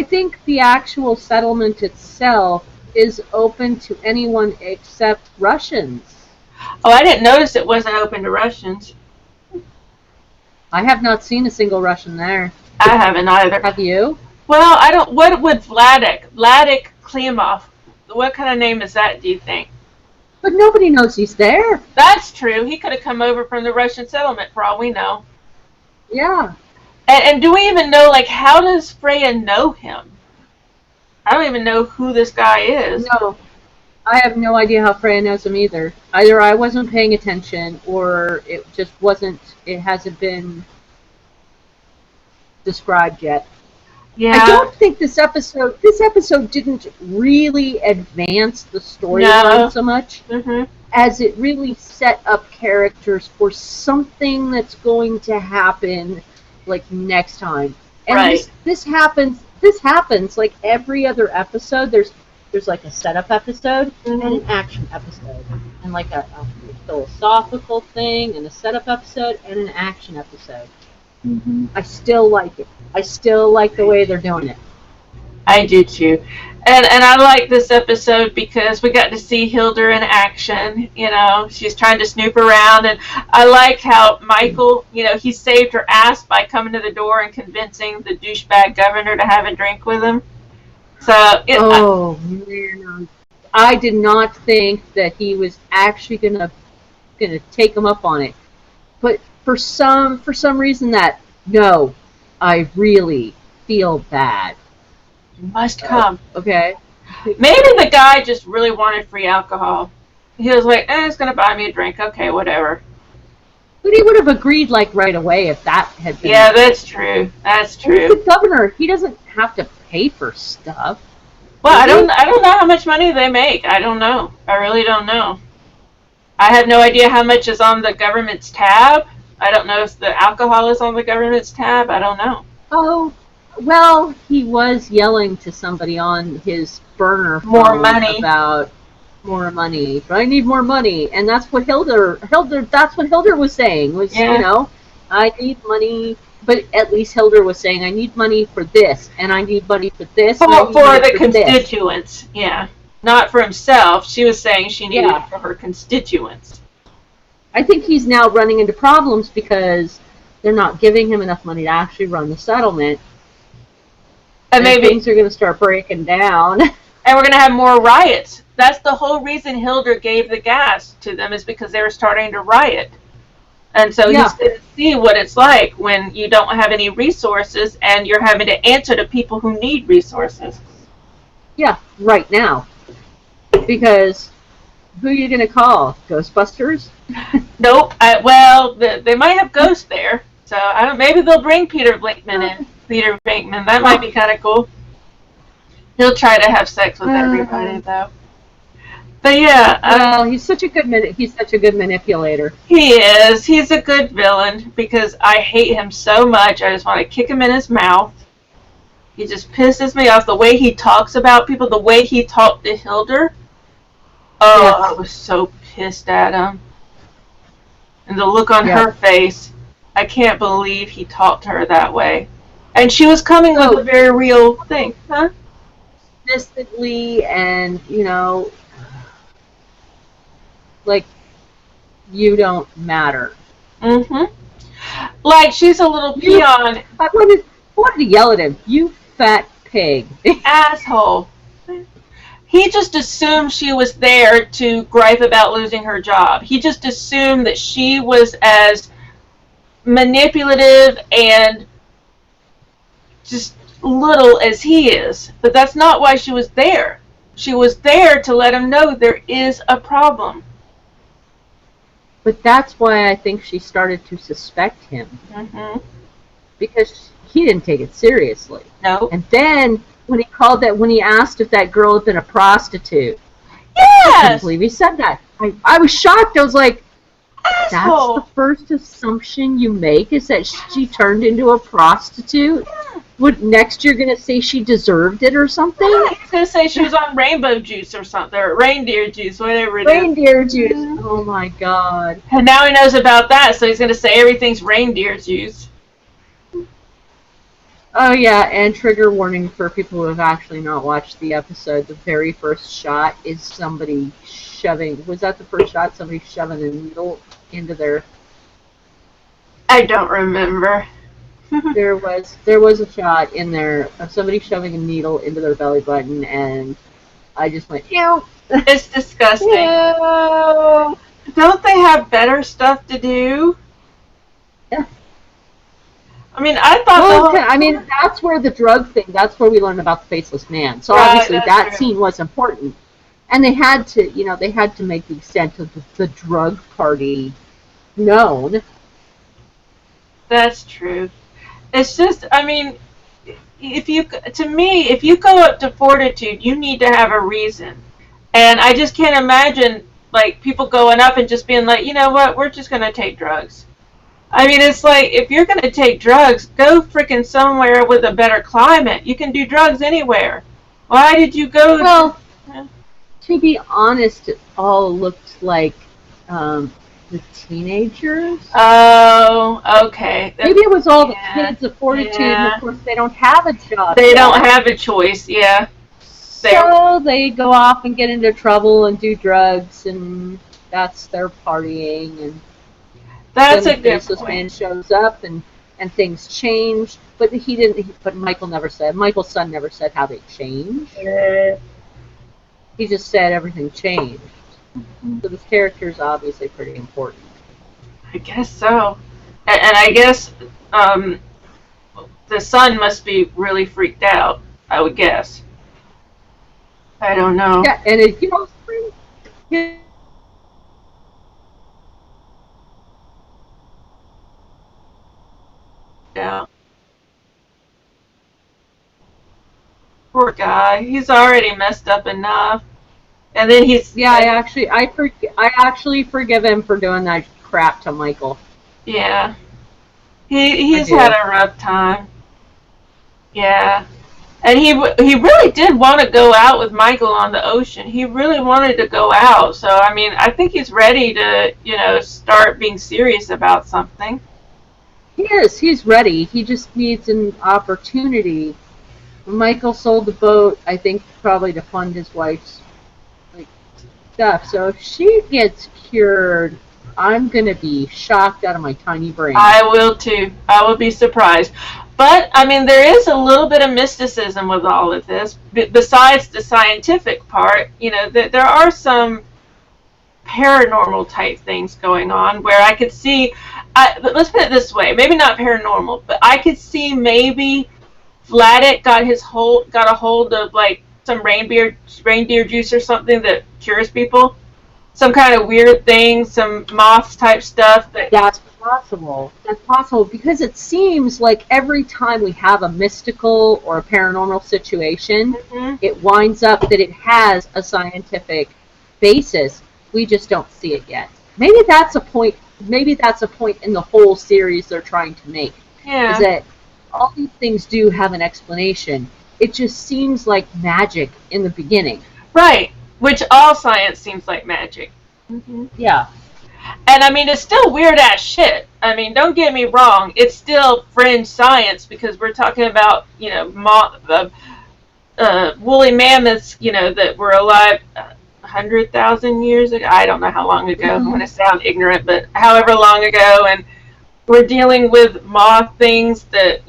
think the actual settlement itself is open to anyone except Russians. Oh, I didn't notice it wasn't open to Russians. I have not seen a single Russian there. I haven't either. Have you? Well, I don't. What would Vladek Klimov? What kind of name is that, do you think? But nobody knows he's there. That's true. He could have come over from the Russian settlement for all we know. Yeah. And do we even know, like, how does Freya know him? I don't even know who this guy is. No. I have no idea how Freya knows him either. Either I wasn't paying attention, or it just wasn't, it hasn't been described yet. Yeah. I don't think this episode didn't really advance the storyline so much as it really set up characters for something that's going to happen like next time. And this happens this happens like every other episode. There's like a setup episode and an action episode, and like a philosophical thing, and a setup episode and an action episode. Mm-hmm. I still like it. I still like the way they're doing it. I do too. And I like this episode because we got to see Hilda in action. You know, she's trying to snoop around, and I like how Michael, you know, he saved her ass by coming to the door and convincing the douchebag governor to have a drink with him. So, man, I did not think that he was actually gonna take him up on it, but for some reason no, I really feel bad. must come. Okay. Maybe the guy just really wanted free alcohol. He was like, he's going to buy me a drink. Okay, whatever. But he would have agreed, like, right away if that had been... Yeah, that's true. That's true. He's the governor. He doesn't have to pay for stuff. Well, I don't know how much money they make. I don't know. I really don't know. I have no idea how much is on the government's tab. I don't know if the alcohol is on the government's tab. I don't know. Oh, well, he was yelling to somebody on his burner phone More money. About more money. I need more money, and that's what Hilda. That's what Hilda was saying. Was Yeah. You know, I need money, but at least Hilda was saying I need money for this, and I need money for this. For the this. constituents, yeah. Not for himself. She was saying she needed it for her constituents. I think he's now running into problems because they're not giving him enough money to actually run the settlement. And maybe things are going to start breaking down. And we're going to have more riots. That's the whole reason Hilda gave the gas to them, is because they were starting to riot. And so he's going to see what it's like when you don't have any resources and you're having to answer to people who need resources. Yeah, right now. Because who are you going to call? Ghostbusters? Nope. They might have ghosts there. So maybe they'll bring Peter Venkman in. Peter Venkman. That might be kind of cool. He'll try to have sex with everybody, though. But yeah. Well, he's such a good manipulator. He is. He's a good villain because I hate him so much. I just want to kick him in his mouth. He just pisses me off. The way he talks about people, the way he talked to Hilda. Oh, yes. I was so pissed at him. And the look on her face. I can't believe he talked to her that way. And she was coming with a very real thing, huh? Consistently, and, you know, like, you don't matter. Mm-hmm. Like, she's a little peon. I wanted to yell at him. You fat pig. Asshole. He just assumed she was there to gripe about losing her job. He just assumed that she was as manipulative and just little as he is. But that's not why she was there. She was there to let him know there is a problem. But that's why I think she started to suspect him. Mm-hmm. Because he didn't take it seriously. No. And then when he asked if that girl had been a prostitute. Yes! I couldn't believe he said that. I was shocked. I was like, asshole. That's the first assumption you make, is that she turned into a prostitute? Yeah. What, next you're going to say she deserved it or something? Yeah, he's going to say she was on rainbow juice or something, or reindeer juice, whatever it is. Reindeer juice. Oh my God. And now he knows about that, so he's going to say everything's reindeer juice. Oh yeah, and trigger warning for people who have actually not watched the episode. The very first shot is somebody shoving. Was that the first shot? Somebody shoving a needle into their. I don't remember. There was a shot in there of somebody shoving a needle into their belly button, and I just went, ew. It's disgusting. Ew. Don't they have better stuff to do? Yeah. I mean, I thought. Well, I mean, that's where the drug thing. That's where we learned about the faceless man. So obviously that scene was important, and they had to make the extent of the drug party known. That's true. It's just, I mean, if you go up to Fortitude, you need to have a reason, and I just can't imagine like people going up and just being like, you know what, we're just gonna take drugs. I mean, it's like, if you're going to take drugs, go freaking somewhere with a better climate. You can do drugs anywhere. Why did you go? Well, to be honest, it all looked like the teenagers. Oh, okay. Maybe it was all the kids of fortitude, and of course they don't have a job. They don't have a choice, yeah. So they go off and get into trouble and do drugs, and that's their partying. And that's then a the good faceless point. man shows up, and things change. But he didn't. But Michael never said. Michael's son never said how they changed. He just said everything changed. So this character is obviously pretty important. I guess so. And I guess the son must be really freaked out, I would guess. I don't know. Yeah, and it, Yeah. Poor guy. He's already messed up enough. And then he's... Yeah, I actually forgive him for doing that crap to Michael. Yeah. He's had a rough time. Yeah. And he really did want to go out with Michael on the ocean. He really wanted to go out. So, I mean, I think he's ready to, start being serious about something. He is. He's ready. He just needs an opportunity. Michael sold the boat, I think, probably to fund his wife's stuff. So if she gets cured, I'm going to be shocked out of my tiny brain. I will too. I will be surprised. But, I mean, there is a little bit of mysticism with all of this. Besides the scientific part, there are some paranormal type things going on where I could see, let's put it this way, maybe not paranormal, but I could see maybe Vladek got a hold of like some reindeer juice or something that cures people. Some kind of weird thing, some moths type stuff. That's possible. That's possible because it seems like every time we have a mystical or a paranormal situation, it winds up that it has a scientific basis. We just don't see it yet. Maybe that's a point. Maybe that's a point in the whole series they're trying to make. Yeah. Is that all these things do have an explanation. It just seems like magic in the beginning. Right. Which all science seems like magic. Yeah. And I mean, it's still weird ass shit. I mean, don't get me wrong. It's still fringe science because we're talking about, woolly mammoths, that were alive 100,000 years ago. I don't know how long ago. I'm going to sound ignorant, but however long ago. And we're dealing with moth things that,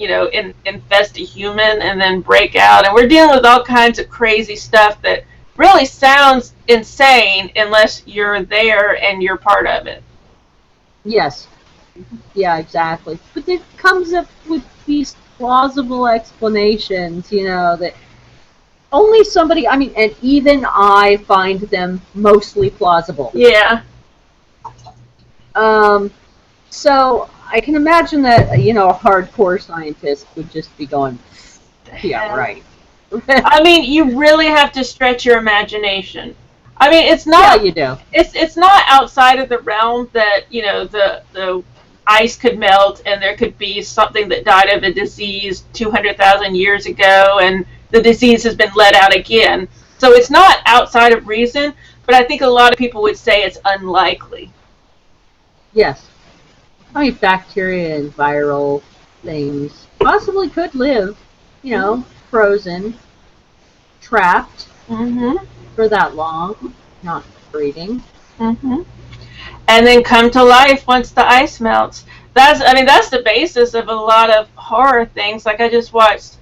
infest a human and then break out. And we're dealing with all kinds of crazy stuff that really sounds insane unless you're there and you're part of it. Yes. Yeah, exactly. But it comes up with these plausible explanations, that only somebody, and even I find them mostly plausible. Yeah. So I can imagine that, a hardcore scientist would just be going, yeah, right. I mean, you really have to stretch your imagination. I mean, it's not. Yeah, you do. It's not outside of the realm that the ice could melt and there could be something that died of a disease 200,000 years ago, and the disease has been let out again. So it's not outside of reason, but I think a lot of people would say it's unlikely. Yes. Bacteria and viral things possibly could live, frozen, trapped for that long, not breeding. And then come to life once the ice melts. That's the basis of a lot of horror things. Like I just watched,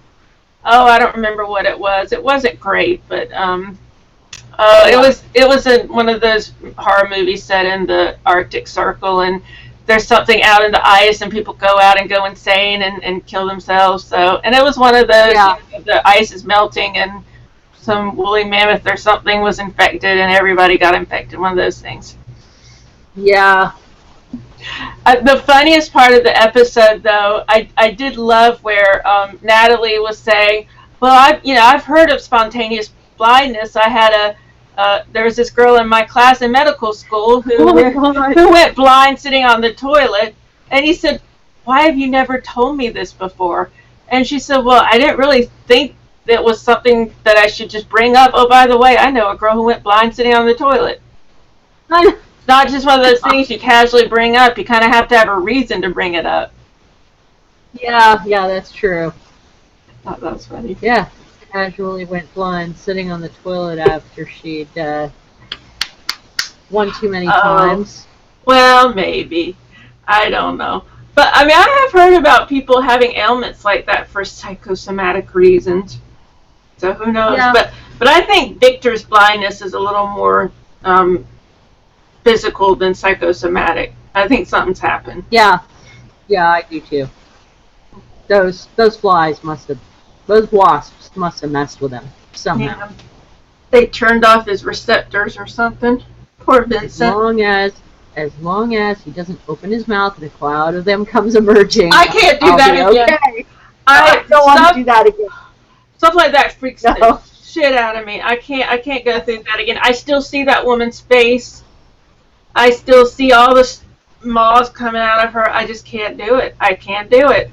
I don't remember what it was. It wasn't great, but it was one of those horror movies set in the Arctic Circle, and there's something out in the ice and people go out and go insane and kill themselves. So, and it was one of those, the ice is melting and some woolly mammoth or something was infected and everybody got infected. One of those things. Yeah. The funniest part of the episode, though, I did love where Natalie was saying, well, I've heard of spontaneous blindness. I had there was this girl in my class in medical school who went blind sitting on the toilet, And he said, why have you never told me this before? And she said, well, I didn't really think that was something that I should just bring up. Oh, by the way, I know a girl who went blind sitting on the toilet. It's not just one of those things you casually bring up. You kind of have to have a reason to bring it up. Yeah, that's true. I thought that was funny. Yeah, casually went blind sitting on the toilet after she'd won too many times. Well, maybe. I don't know. But, I mean, I have heard about people having ailments like that for psychosomatic reasons. So who knows? Yeah. But I think Victor's blindness is a little more physical than psychosomatic. I think something's happened. Yeah, I do too. Those wasps must have messed with him somehow. Yeah. They turned off his receptors or something. Poor Vincent. As long as he doesn't open his mouth and a cloud of them comes emerging. I can't do that again. Okay. I don't want to do that again. Stuff like that freaks the shit out of me. I can't go through that again. I still see that woman's face. I still see all the moths coming out of her. I just can't do it. I can't do it.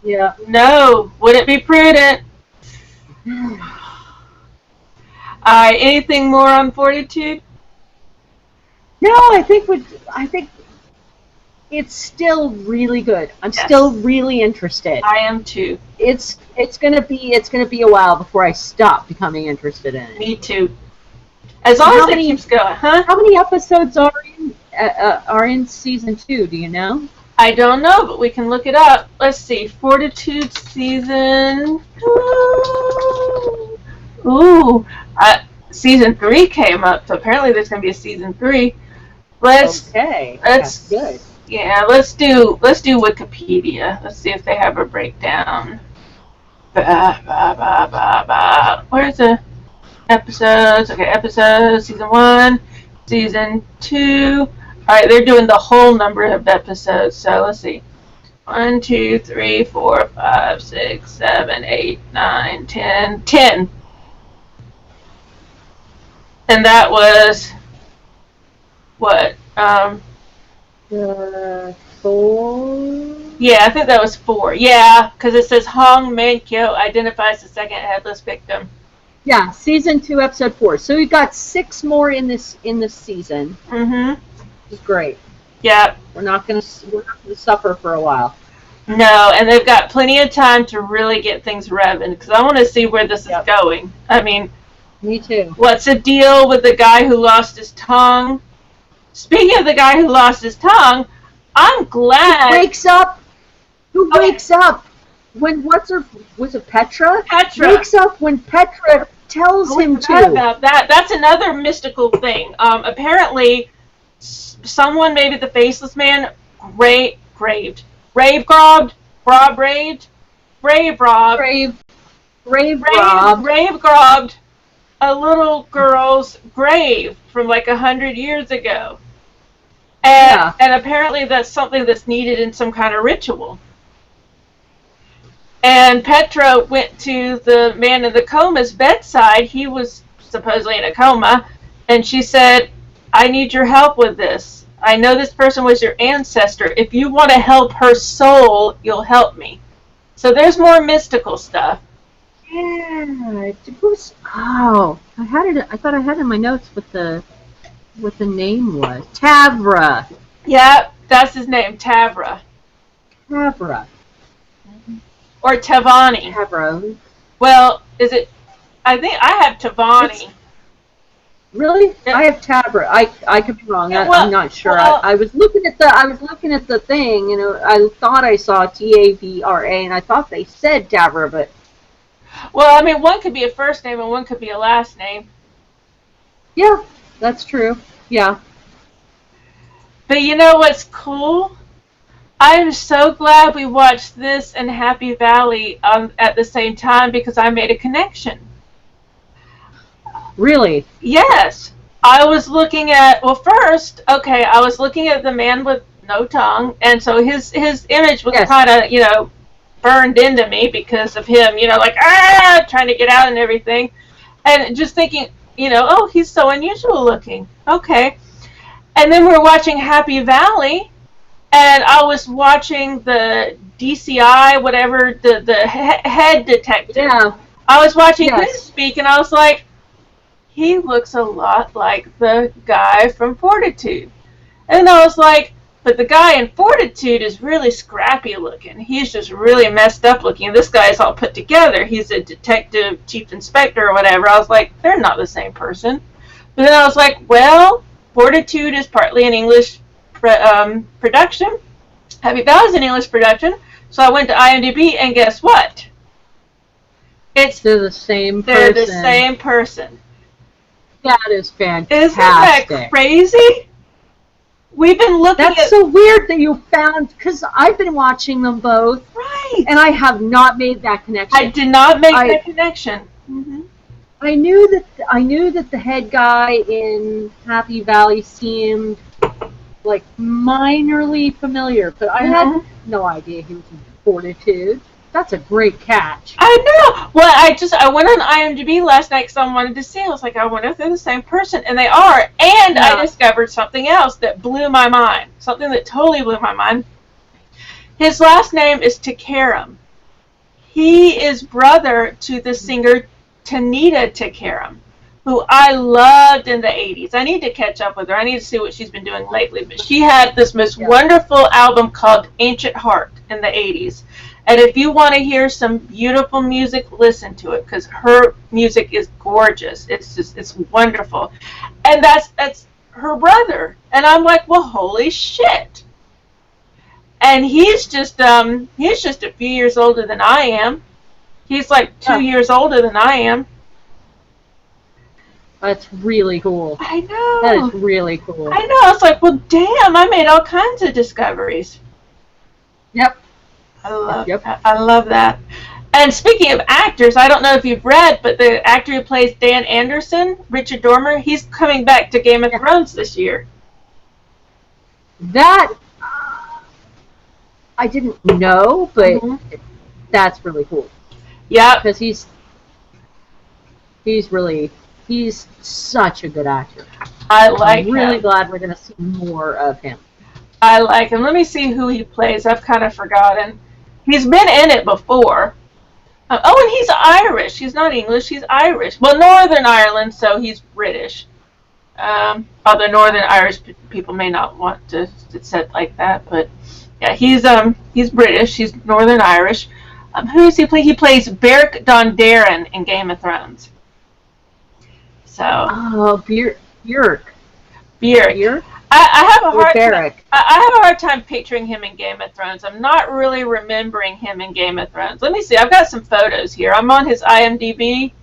Yeah. No, wouldn't be prudent. Anything more on Fortitude? No, I think it's still really good. I'm still really interested. I am too. It's gonna be a while before I stop becoming interested in it. Me too. As long as it keeps going, huh? How many episodes are in season 2? Do you know? I don't know, but we can look it up. Let's see, Fortitude season. Season 3 came up, so apparently there's going to be a season 3. That's good. Yeah, let's do Wikipedia. Let's see if they have a breakdown. Where's the episodes? Okay, episodes, season 1, season 2. Alright, they're doing the whole number of episodes, so let's see. 1, 2, 3, 4, 5, 6, 7, 8, 9, 10. 10. And that was what? 4? Yeah, I think that was 4. Yeah, because it says Hong Man-kyo identifies the second headless victim. Yeah, season 2, episode 4. So we've got 6 more in this season. Mm-hmm. Which is great. Yeah. We're not gonna suffer for a while. No, and they've got plenty of time to really get things revving, because I want to see where this is going. I mean, me too. What's the deal with the guy who lost his tongue? Speaking of the guy who lost his tongue, I'm glad. Who wakes up when was it Petra? Petra wakes up when Petra tells him to. About that. That's another mystical thing. Apparently, someone, maybe the Faceless Man, grave robbed a little girl's grave from like 100 years ago. And apparently that's something that's needed in some kind of ritual. And Petra went to the man in the coma's bedside. He was supposedly in a coma. And she said, I need your help with this. I know this person was your ancestor. If you want to help her soul, you'll help me. So there's more mystical stuff. Yeah, it was. Oh, I thought I had it in my notes what the name was. Tavra. Yeah, that's his name, Tavra. Tavra. Or Tavani. Tavra. Well, is it? I think I have Tavani. Really? I have Tavra. I could be wrong. I'm not sure. Well, I was looking at the thing. You know, I thought I saw Tavra, and I thought they said Tavra, but. Well, I mean, one could be a first name and one could be a last name. Yeah, that's true. Yeah. But you know what's cool? I'm so glad we watched this and Happy Valley at the same time, because I made a connection. Really? Yes. I was looking at, I was looking at the man with no tongue, and so his image was kind of, burned into me because of him, trying to get out and everything. And just thinking, he's so unusual looking. Okay. And then we're watching Happy Valley, and I was watching the DCI, whatever, the head detective. Yeah. I was watching him Yes. speak, and I was like, he looks a lot like the guy from Fortitude. And I was like, but the guy in Fortitude is really scrappy looking. He's just really messed up looking. This guy's all put together. He's a detective, chief inspector, or whatever. I was like, they're not the same person. But then I was like, well, Fortitude is partly an English production. Happy Valley's an English production. So I went to IMDb, and guess what? They're the same person. They're the same person. That is fantastic. Isn't that crazy? We've been looking at... That's so weird that you found, because I've been watching them both. Right. And I have not made that connection. I did not make that connection. Mm-hmm. I knew that the head guy in Happy Valley seemed like minorly familiar, but I had no idea he was in Fortitude. That's a great catch. I know. Well, I went on IMDb last night because I wanted to see. I was like, I wonder if they're the same person, and they are. And yeah. I discovered something else that blew my mind. Something that totally blew my mind. His last name is Takaram. He is brother to the singer Tanita Takaram, who I loved in the 80s. I need to catch up with her. I need to see what she's been doing lately. But she had this most wonderful album called Ancient Heart in the 80s. And if you want to hear some beautiful music, listen to it, because her music is gorgeous. It's wonderful. And that's her brother. And I'm like, well, holy shit. And he's just a few years older than I am. He's like 2 years older than I am. That's really cool. I know. That is really cool. I know. I was like, well, damn, I made all kinds of discoveries. Yep. I love that. And speaking of actors, I don't know if you've read, but the actor who plays Dan Anderson, Richard Dormer, he's coming back to Game of Thrones this year. That I didn't know, but that's really cool. Yeah, because he's such a good actor. I'm really glad we're going to see more of him. I like him. Let me see who he plays. I've kind of forgotten. He's been in it before. And he's Irish. He's not English. He's Irish. Well, Northern Ireland, so he's British. Although Northern Irish people may not want to sit like that, but yeah, he's British. He's Northern Irish. Who does he play? He plays Beric Dondarrion in Game of Thrones. So. Oh, Beric. I have a hard time picturing him in Game of Thrones. I'm not really remembering him in Game of Thrones. Let me see. I've got some photos here. I'm on his IMDb.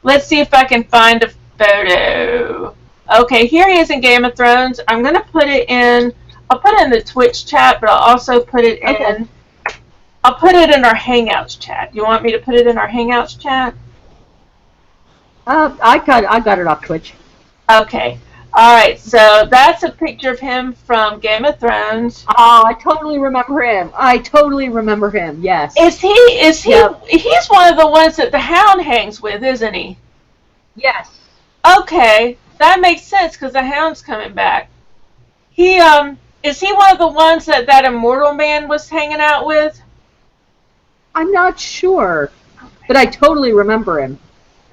Let's see if I can find a photo. Okay, here he is in Game of Thrones. I'm going to put it in. I'll put it in the Twitch chat, but I'll also put it in. I'll put it in our Hangouts chat. You want me to put it in our Hangouts chat? I got it off Twitch. Okay. All right, so that's a picture of him from Game of Thrones. Oh, I totally remember him. Yes. Is he? Yep. He's one of the ones that the Hound hangs with, isn't he? Yes. Okay, that makes sense because the Hound's coming back. Is he one of the ones that immortal man was hanging out with? I'm not sure, but I totally remember him.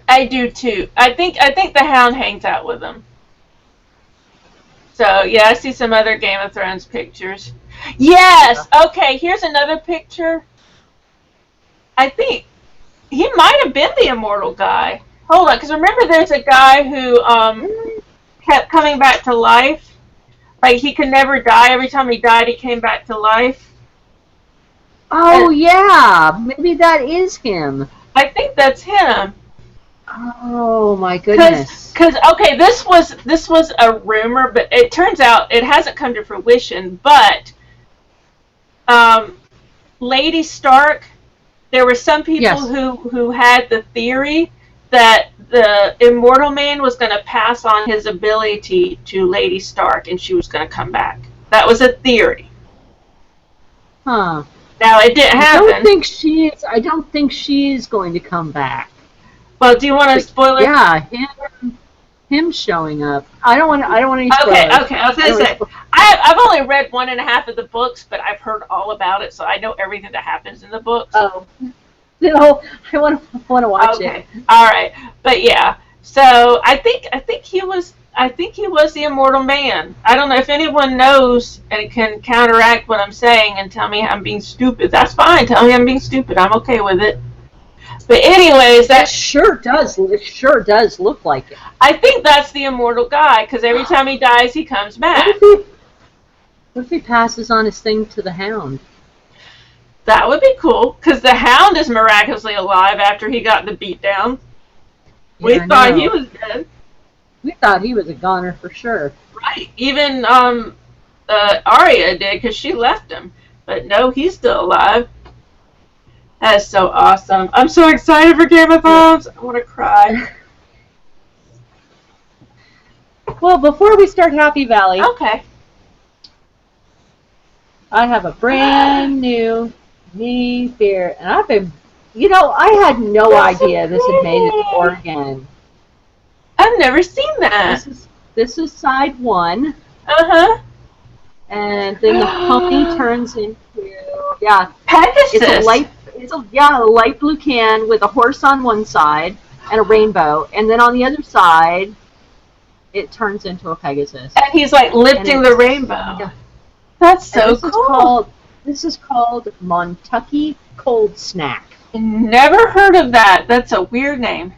I do too. I think the Hound hangs out with him. So, yeah, I see some other Game of Thrones pictures. Yes! Okay, here's another picture. I think he might have been the immortal guy. Hold on, because remember there's a guy who kept coming back to life. Like, he could never die. Every time he died, he came back to life. Oh, yeah. Maybe that is him. I think that's him. Oh my goodness! Because okay, this was a rumor, but it turns out it hasn't come to fruition. But Lady Stark, there were some people who had the theory that the Immortal Man was going to pass on his ability to Lady Stark, and she was going to come back. That was a theory. Huh. Now it didn't happen. I don't think she is going to come back. Well, do you want to spoil it? Yeah, him showing up. I don't want any spoilers. Okay. I was going to say, I've only read 1.5 of the books, but I've heard all about it, so I know everything that happens in the books. Oh, no, I want to watch it. Okay, all right, but yeah. So I think he was the immortal man. I don't know if anyone knows and can counteract what I'm saying and tell me I'm being stupid. That's fine. Tell me I'm being stupid. I'm okay with it. But anyways, that sure does. It sure does look like it. I think that's the immortal guy because every time he dies, he comes back. What if he passes on his thing to the Hound? That would be cool because the Hound is miraculously alive after he got the beat down. We thought he was dead. We thought he was a goner for sure. Right. Even Arya did because she left him. But no, he's still alive. That is so awesome. I'm so excited for Game of Thrones. I want to cry. Well, before we start Happy Valley, okay, I have a brand new me beer, and I've been, I had no idea this had made it to Oregon. I've never seen that. This is side 1. And then the pony turns into Pegasus. It's a light blue can with a horse on one side and a rainbow, and then on the other side, it turns into a Pegasus. And he's like lifting the rainbow. Yeah. That's so cool. This is called Montucky Cold Snack. Never heard of that. That's a weird name.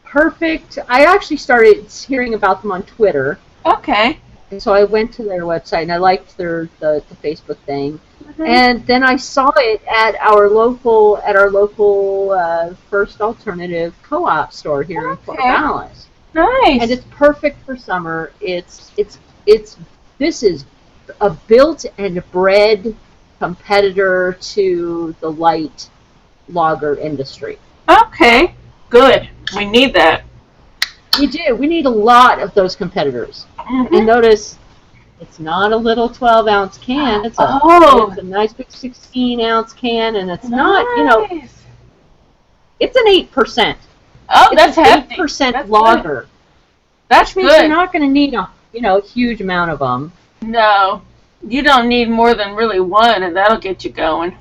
Perfect. I actually started hearing about them on Twitter. Okay. And so I went to their website and I liked the Facebook thing. And then I saw it at our local First Alternative Co-op store here in Fort Dallas. Nice. And it's perfect for summer. This is a built and bred competitor to the light lager industry. Okay, good. We need that. We do. We need a lot of those competitors. And notice, it's not a little 12-ounce can. It's a nice big 16-ounce can, and it's not, it's an 8%. Oh, that's hefty. 8% lager. Good. That's good. You're not going to need a huge amount of them. No, you don't need more than really one, and that'll get you going.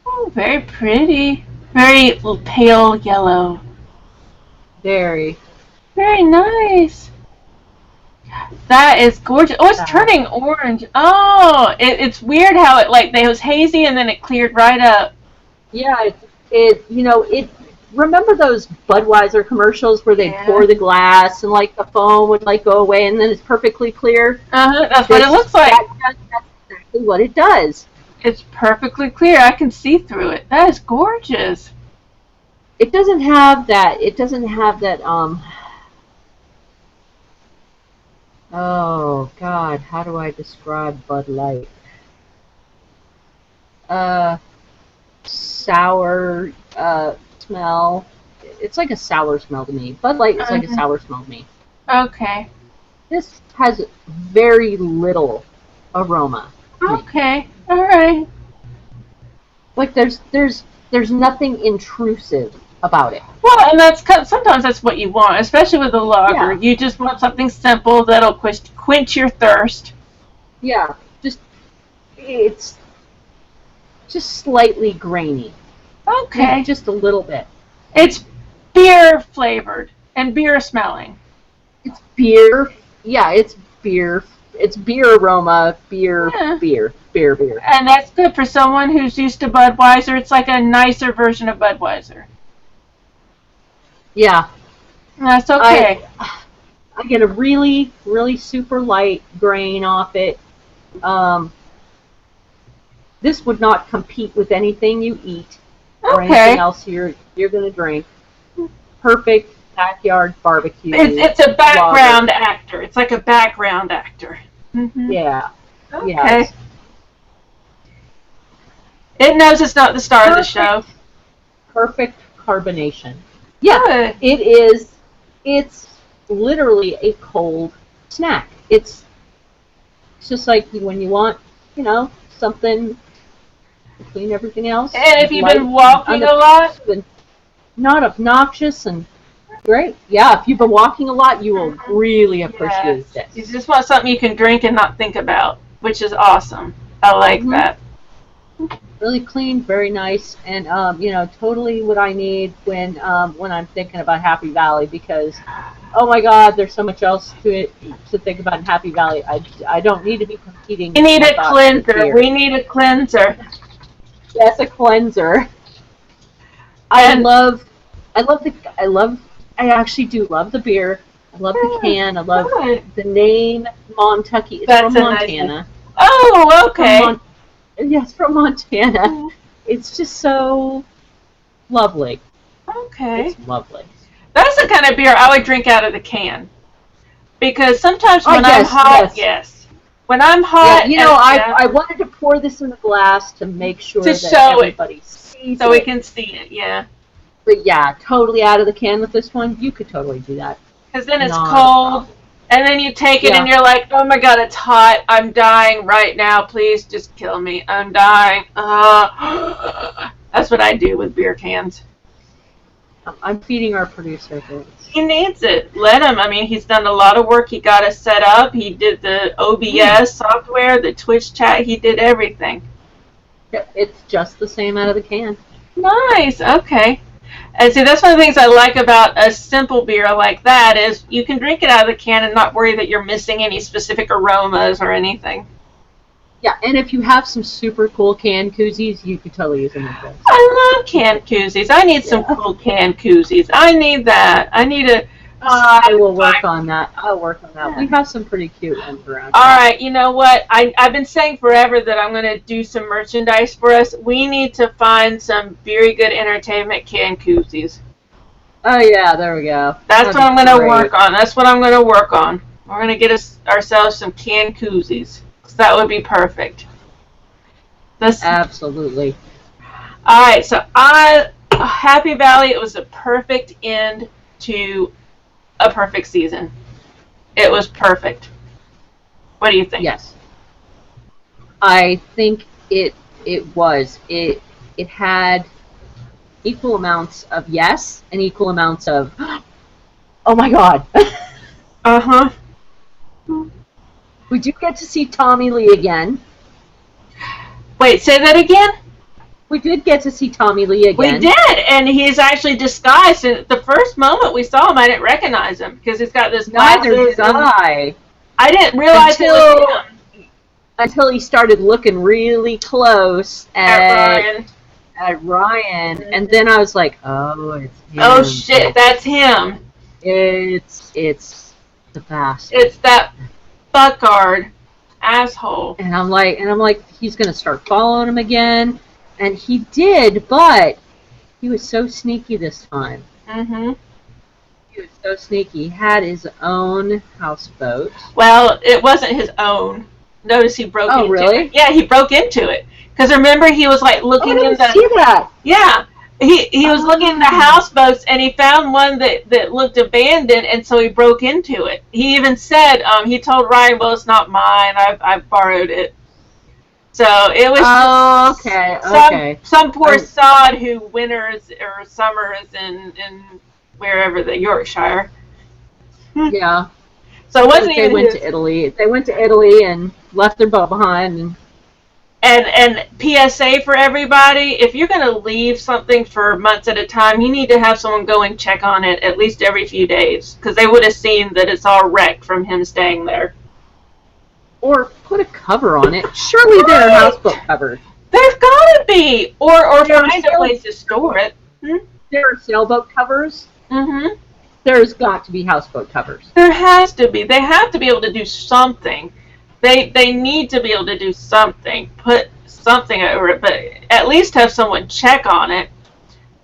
Oh, very pretty. Very pale yellow. Very. Very nice. That is gorgeous. Oh, it's turning orange. Oh, it's weird how it was hazy and then it cleared right up. Yeah, remember those Budweiser commercials where they pour the glass and the foam would go away and then it's perfectly clear? That's what it looks like. That's exactly what it does. It's perfectly clear. I can see through it. That is gorgeous. It doesn't have that. Oh God, how do I describe Bud Light? Sour smell. It's like a sour smell to me. Bud Light is like a sour smell to me. Okay. This has very little aroma. Okay. All right. There's nothing intrusive about it. Well, and sometimes that's what you want, especially with a lager. Yeah. You just want something simple that'll quench your thirst. Yeah, it's just slightly grainy. Okay. Just a little bit. It's beer flavored and beer smelling. It's beer. Yeah, it's beer. It's beer aroma, beer. And that's good for someone who's used to Budweiser. It's like a nicer version of Budweiser. Yeah. That's okay. I get a really, really super light grain off it. This would not compete with anything you eat or anything else you're going to drink. Perfect backyard barbecue. It's a background actor. It's like a background actor. Mm-hmm. Yeah. Okay. Yeah, it knows it's not the star of the show. Perfect carbonation. Yeah, it is. It's literally a cold snack. It's just like when you want, something between everything else. And if you've been walking a lot, not obnoxious and Great. Yeah, if you've been walking a lot, you will really appreciate Yes. You this. just want something you can drink and not think about, which is awesome. I like Hmm. that. Really clean, very nice, and totally what I need when I'm thinking about Happy Valley because, oh my God, there's so much else to think about in Happy Valley. I don't need to be competing We need my a thoughts with cleanser. beer. We need a cleanser. That's a cleanser. I And love, I actually do love the beer. I love the can. I love good. the name Montucky. It's That's from a nice name. Montana. Oh, From okay. Yes, from Montana. It's just so lovely. Okay. It's lovely. That's the kind of beer I would drink out of the can. Because sometimes when I'm Yes, hot, yes. yes. When I'm Yeah, hot, I wanted to pour this in a glass to make sure to that show it, everybody sees so we it. can see it, yeah. But yeah, totally out of the can with this one. You could totally do that. Because then it's Not a cold, problem. and then you take it Yeah. and you're like, oh my God, it's hot. I'm dying right now. Please just kill me. I'm dying. That's what I do with beer cans. I'm feeding our producer this. He needs it. Let him. I mean, he's done a lot of work. He got us set up. He did the OBS software, the Twitch chat. He did everything. It's just the same out of the can. Nice. Okay. And see, that's one of the things I like about a simple beer like that is you can drink it out of the can and not worry that you're missing any specific aromas or anything. Yeah, and if you have some super cool can koozies, you could totally use them with this. I love canned koozies. I need some cool canned koozies. I need that. I need a. I will work on that. I'll work on that. We have some pretty cute ones around. All right, you know what? I've been saying forever that I'm going to do some merchandise for us. We need to find some very good entertainment canned koozies. Oh yeah, there we go. That's what I'm going to work on. That's what I'm going to work on. We're going to get ourselves some canned koozies. That would be perfect. Absolutely. All right, so Happy Valley, it was a perfect end to a perfect season. It was perfect. What do you think? Yes. I think it was. It had equal amounts of yes and equal amounts of oh my God. Uh-huh. We do get to see Tommy Lee again. Wait, say that again? We did get to see Tommy Lee again. We did, and he's actually disguised. And the first moment we saw him, I didn't recognize him because he's got this glasses. Neither did I. I didn't realize it was him. Until he started looking really close at Ryan, and then I was like, oh, it's him. Oh shit, that's him. It's the bastard. It's that fuckard asshole. And I'm like, he's gonna start following him again, and he did, but he was so sneaky this time. Mm-hmm. He was so sneaky. He had his own houseboat. Well, it wasn't his own. Notice he broke into it. Yeah, he broke into it. Because remember, he was like looking I in didn't see that. Yeah. He was looking in the houseboats, and he found one that looked abandoned, and so he broke into it. He even said, he told Ryan, well, it's not mine. I've borrowed it. So it was some poor sod who winters or summers in wherever, the Yorkshire. Yeah. So it wasn't they went to Italy. They went to Italy and left their boat behind. And PSA for everybody, if you're going to leave something for months at a time, you need to have someone go and check on it at least every few days, because they would have seen that it's all wrecked from him staying there. Or put a cover on it. Surely there are houseboat covers. There's got to be. Or find a place to store it. There are sailboat covers. Mm-hmm. There's got to be houseboat covers. There has to be. They have to be able to do something. They need to be able to do something. Put something over it, but at least have someone check on it.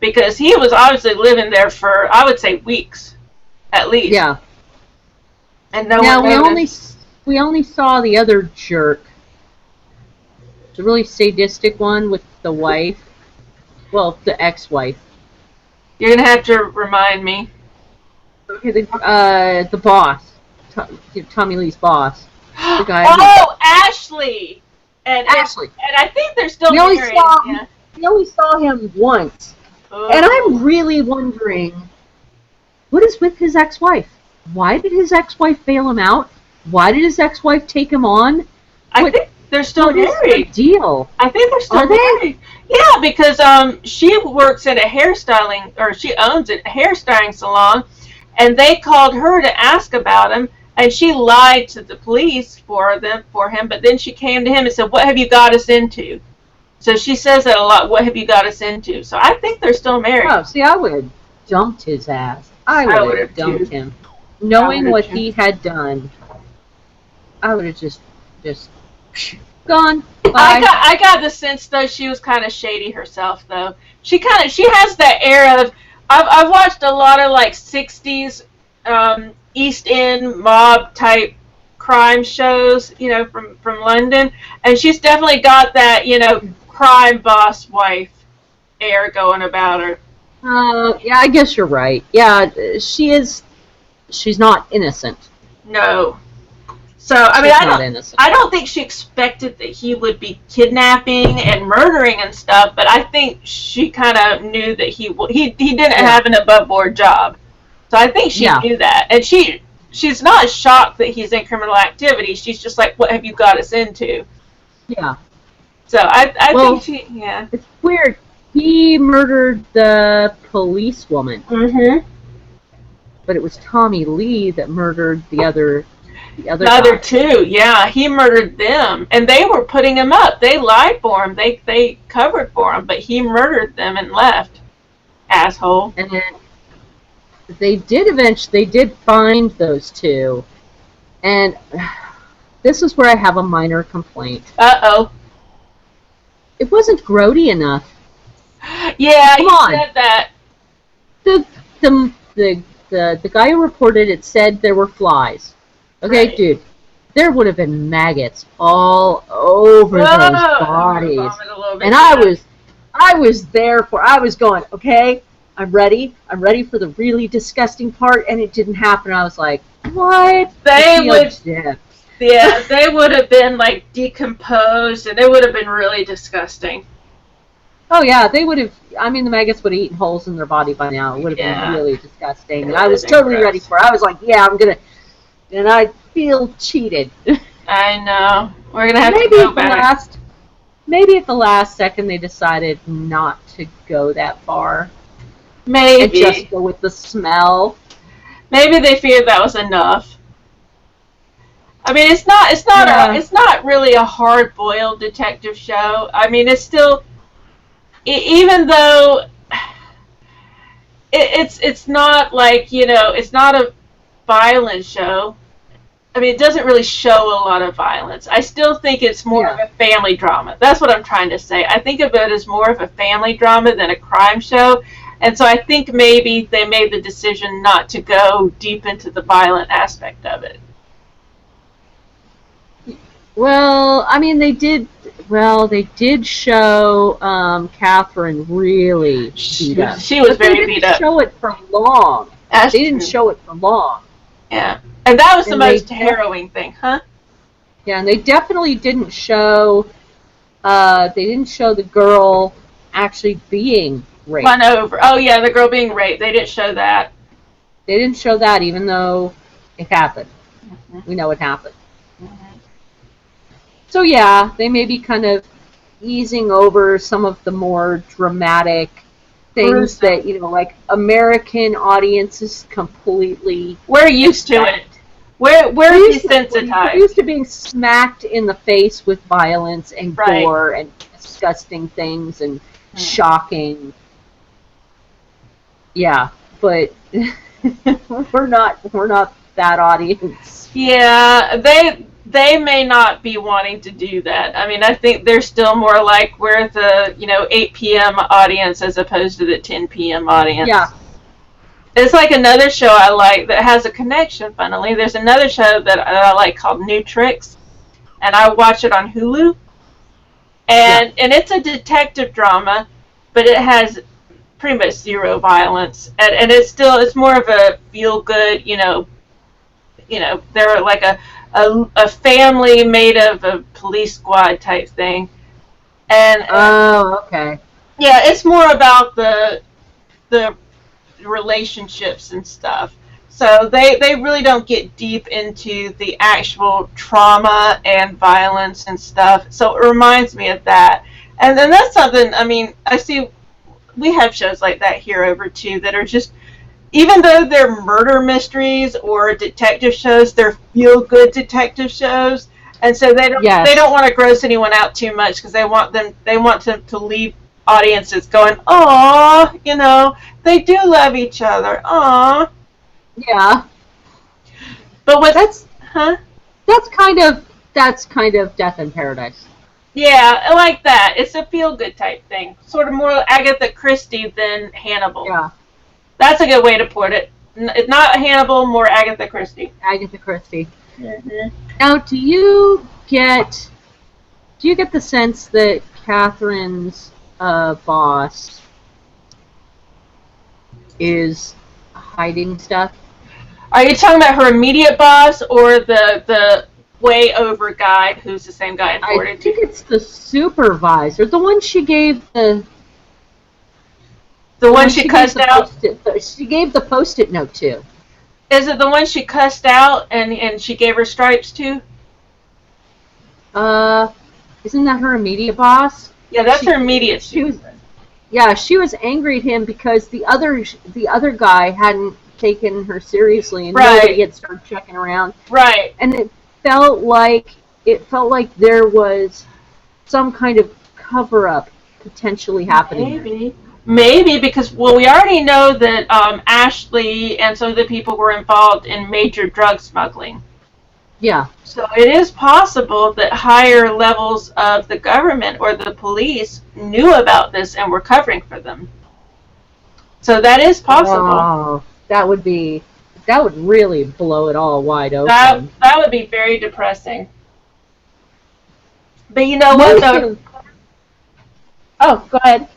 Because he was obviously living there for, I would say, weeks. At least. Yeah. And no one noticed. We only saw the other jerk. The really sadistic one with the wife. Well, the ex-wife. You're going to have to remind me. Okay, the boss. Tommy Lee's boss. The guy Ashley! Ashley. And I think they're still married. We only saw him once. Oh. And I'm really wondering what is with his ex-wife? Why did his ex-wife bail him out? Why did his ex-wife take him on? I think they're still married. What is the deal? I think they're still married. Yeah, because she works at a hairstyling, or she owns a hairstyling salon, and they called her to ask about him, and she lied to the police for him, but then she came to him and said, "What have you got us into?" So she says that a lot. What have you got us into? So I think they're still married. Oh, see, I would have dumped his ass. I would have dumped him. Knowing what he had done, I would have just gone. Bye. I got the sense though she was kind of shady herself though. She has that air of I've watched a lot of like 60s East End mob type crime shows, from London, and she's definitely got that, crime boss wife air going about her. Yeah, I guess you're right. Yeah, she's not innocent. No. So, I mean, I don't think she expected that he would be kidnapping and murdering and stuff, but I think she kind of knew that he didn't have an above-board job. So I think she knew that. And she's not shocked that he's in criminal activity. She's just like, what have you got us into? Yeah. So I think It's weird. He murdered the policewoman. Mm-hmm. But it was Tommy Lee that murdered the other two. Yeah, he murdered them, and they were putting him up. They lied for him. They covered for him, but he murdered them and left. Asshole. And then they did find those two, and this is where I have a minor complaint. Uh-oh. It wasn't grody enough. Yeah, you said that. The guy who reported it said there were flies. Okay, right. Dude, there would have been maggots all over those bodies, and I was there I was going, okay, I'm ready for the really disgusting part, and it didn't happen. I was like, what? They would have been like decomposed, and it would have been really disgusting. Oh yeah, they would have. I mean, the maggots would have eaten holes in their body by now. It would have been really disgusting. And I was totally ready for it. I was like, yeah, I'm gonna. And I feel cheated. I know. We're gonna have to go back. Maybe at the last second they decided not to go that far. Maybe. And just go with the smell. Maybe they figured that was enough. I mean, it's not really a hard-boiled detective show. I mean, it's still, even though it's not like, it's not a violent show. I mean, it doesn't really show a lot of violence. I still think it's more of a family drama. That's what I'm trying to say. I think of it as more of a family drama than a crime show. And so I think maybe they made the decision not to go deep into the violent aspect of it. Well, I mean, they did show Catherine really beat up. She was very beat up. They didn't show it for long. They didn't show it for long. Yeah. And that was the most harrowing thing, huh? Yeah, and they definitely didn't show the girl actually being raped. Run over. Oh, yeah, the girl being raped. They didn't show that. They didn't show that, even though it happened. Mm-hmm. We know it happened. Mm-hmm. So, yeah, they may be kind of easing over some of the more dramatic things that, like American audiences completely... We're used to it. We're desensitized. We're used to being smacked in the face with violence and gore and disgusting things and shocking. Yeah, but we're not that audience. Yeah, they may not be wanting to do that. I mean, I think they're still more like we're the 8 p.m. audience as opposed to the 10 p.m. audience. Yeah. It's like another show I like that has a connection, funnily. There's another show that I like called New Tricks, and I watch it on Hulu. And it's a detective drama, but it has pretty much zero violence. And it's more of a feel-good, they're like a family made of a police squad type thing. And oh, okay. Yeah, it's more about the relationships and stuff. So they really don't get deep into the actual trauma and violence and stuff. So it reminds me of that. And then that's something, I mean, I see we have shows like that here over too that are just, even though they're murder mysteries or detective shows, they're feel good detective shows. And so they don't want to gross anyone out too much because they want to leave audiences going, "Aw, you know, they do love each other. Aw." Yeah. But what that's kind of Death in Paradise. Yeah, I like that. It's a feel good type thing. Sort of more Agatha Christie than Hannibal. Yeah. That's a good way to put it. It's not Hannibal, more Agatha Christie. Agatha Christie. Mm-hmm. Now, do you get the sense that Catherine's boss is hiding stuff? Are you talking about her immediate boss or the way over guy who's the same guy in Fortitude? I think it's the supervisor, the one she gave the one she cussed out. She gave the Post-it note to. Is it the one she cussed out and she gave her stripes to? Isn't that her immediate boss? Yeah, that's her immediate. She was angry at him because the other guy hadn't taken her seriously and nobody had started checking around. Right. And it felt like there was some kind of cover-up potentially happening. Maybe because, well, we already know that Ashley and some of the people were involved in major drug smuggling. Yeah. So it is possible that higher levels of the government or the police knew about this and were covering for them. So that is possible. Oh, that would really blow it all wide open. That would be very depressing. But you know what, though? Oh, go ahead.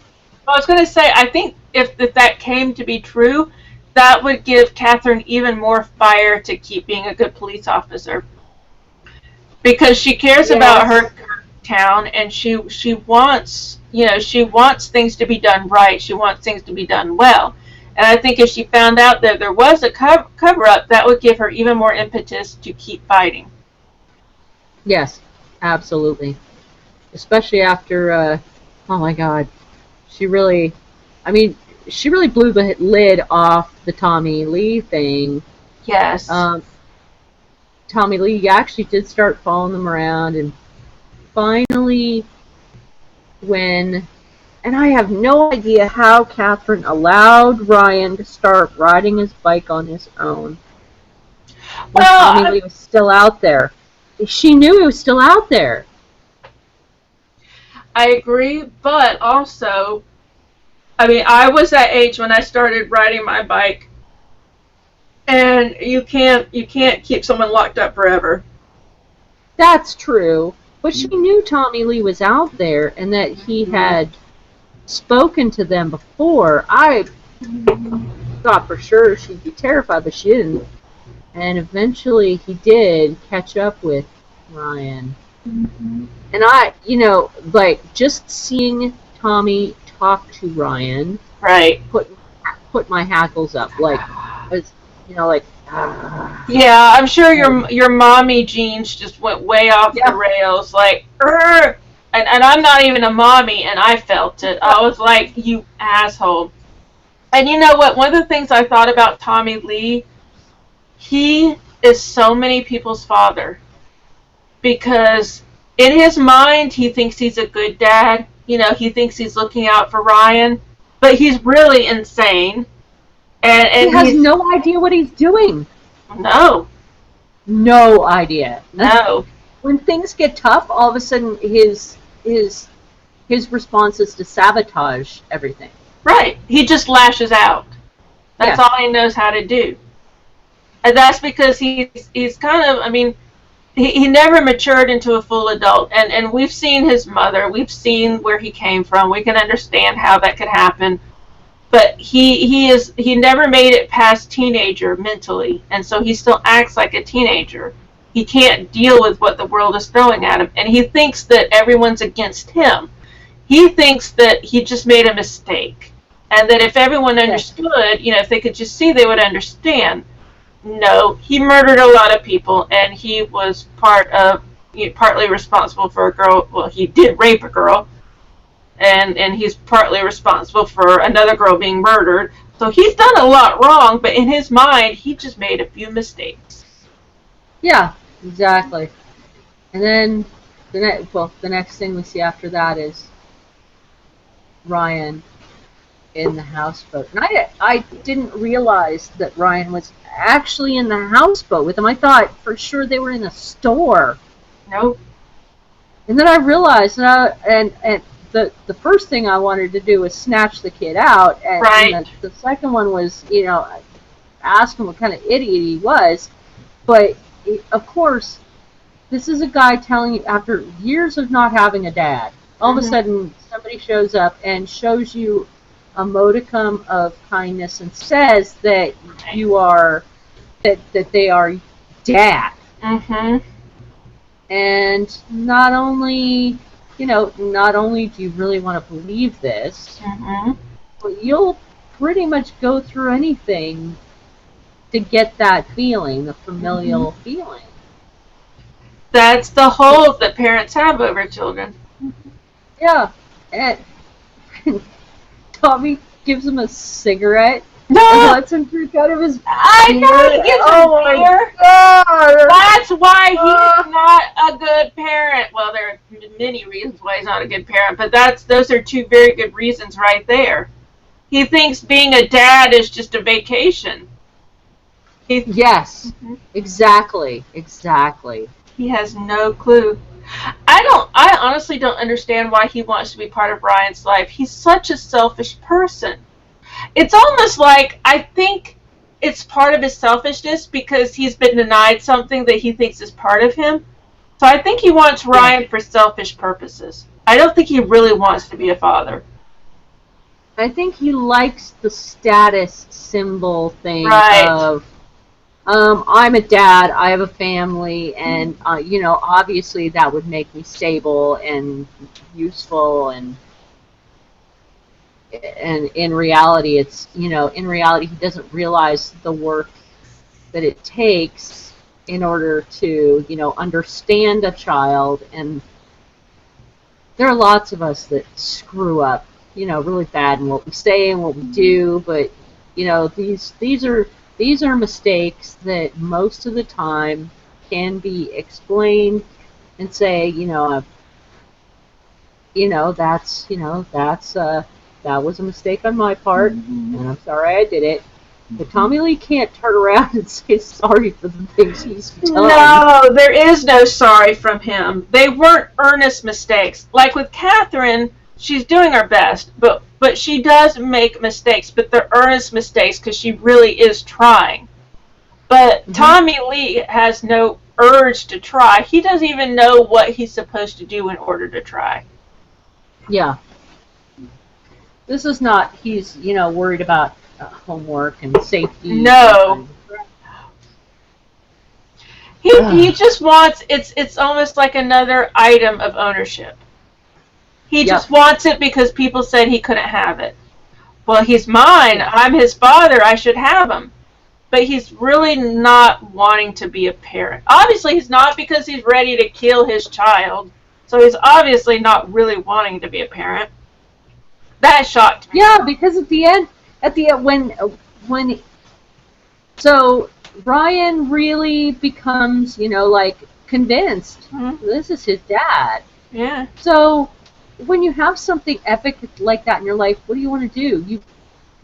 I was going to say, I think if that came to be true, that would give Catherine even more fire to keep being a good police officer. Because she cares about her town, and she wants, she wants things to be done right. She wants things to be done well. And I think if she found out that there was a cover-up, that would give her even more impetus to keep fighting. Yes, absolutely. Especially after, oh my God, she really blew the lid off the Tommy Lee thing. Yes. Tommy Lee actually did start following them around, and finally, and I have no idea how Catherine allowed Ryan to start riding his bike on his own when Tommy Lee was still out there. She knew he was still out there. I agree, but also, I mean, I was that age when I started riding my bike, and you can't keep someone locked up forever. That's true, but she knew Tommy Lee was out there and that he had spoken to them before. I thought for sure she'd be terrified, but she didn't. And eventually he did catch up with Ryan. Mm-hmm. And I, just seeing Tommy talk to Ryan, right, put my hackles up. Like, yeah, I'm sure your mommy genes just went way off the rails. Like, and I'm not even a mommy, and I felt it. I was like, you asshole. And you know what? One of the things I thought about Tommy Lee, he is so many people's father. Because in his mind, he thinks he's a good dad. He thinks he's looking out for Ryan. But he's really insane. And he has no idea what he's doing. No. No idea. No. When things get tough, all of a sudden his response is to sabotage everything. Right. He just lashes out. That's all he knows how to do. And that's because he's kind of, I mean, he never matured into a full adult. And we've seen his mother. We've seen where he came from. We can understand how that could happen. But he never made it past teenager mentally. And so he still acts like a teenager. He can't deal with what the world is throwing at him. And he thinks that everyone's against him. He thinks that he just made a mistake. And that if everyone understood, if they could just see, they would understand. No, he murdered a lot of people, and he was partly responsible for a girl. Well, he did rape a girl, and he's partly responsible for another girl being murdered. So he's done a lot wrong, but in his mind, he just made a few mistakes. Yeah, exactly. And then the next thing we see after that is Ryan in the houseboat. And I didn't realize that Ryan was actually in the houseboat with him. I thought for sure they were in a store. Nope. And then I realized, and the first thing I wanted to do was snatch the kid out, and, right. And the second one was, ask him what kind of idiot he was. But of course, this is a guy telling you after years of not having a dad, all of a sudden somebody shows up and shows you a modicum of kindness and says that you are that they are dad. Mm-hmm. And not only do you really want to believe this, but you'll pretty much go through anything to get that feeling, the familial feeling. That's the hold that parents have over children. Yeah. And Tommy gives him a cigarette. No! And lets him drink out of his I know, he gives him beer. God. That's why he's not a good parent. Well, there are many reasons why he's not a good parent, but those are two very good reasons right there. He thinks being a dad is just a vacation. Yes, exactly. He has no clue. I honestly don't understand why he wants to be part of Ryan's life. He's such a selfish person. It's almost like I think it's part of his selfishness because he's been denied something that he thinks is part of him. So I think he wants Ryan for selfish purposes. I don't think he really wants to be a father. I think he likes the status symbol thing of I'm a dad, I have a family, and obviously that would make me stable and useful, and in reality he doesn't realize the work that it takes in order to understand a child. And there are lots of us that screw up really bad in what we say and what we do, but these are mistakes that most of the time can be explained and say, that was a mistake on my part, and I'm sorry I did it. But Tommy Lee can't turn around and say sorry for the things he's done. No, there is no sorry from him. They weren't earnest mistakes. Like with Catherine, she's doing her best, but she does make mistakes, but they're earnest mistakes because she really is trying. But Tommy Lee has no urge to try. He doesn't even know what he's supposed to do in order to try. Yeah. This is not, he's, worried about homework and safety. No. He just wants, it's almost like another item of ownership. He just wants it because people said he couldn't have it. Well, he's mine. I'm his father. I should have him. But he's really not wanting to be a parent. Obviously, he's not because he's ready to kill his child. So he's obviously not really wanting to be a parent. That shocked me. Yeah, because at the end, when so Ryan really becomes, convinced this is his dad. Yeah. So when you have something epic like that in your life, what do you want to do? You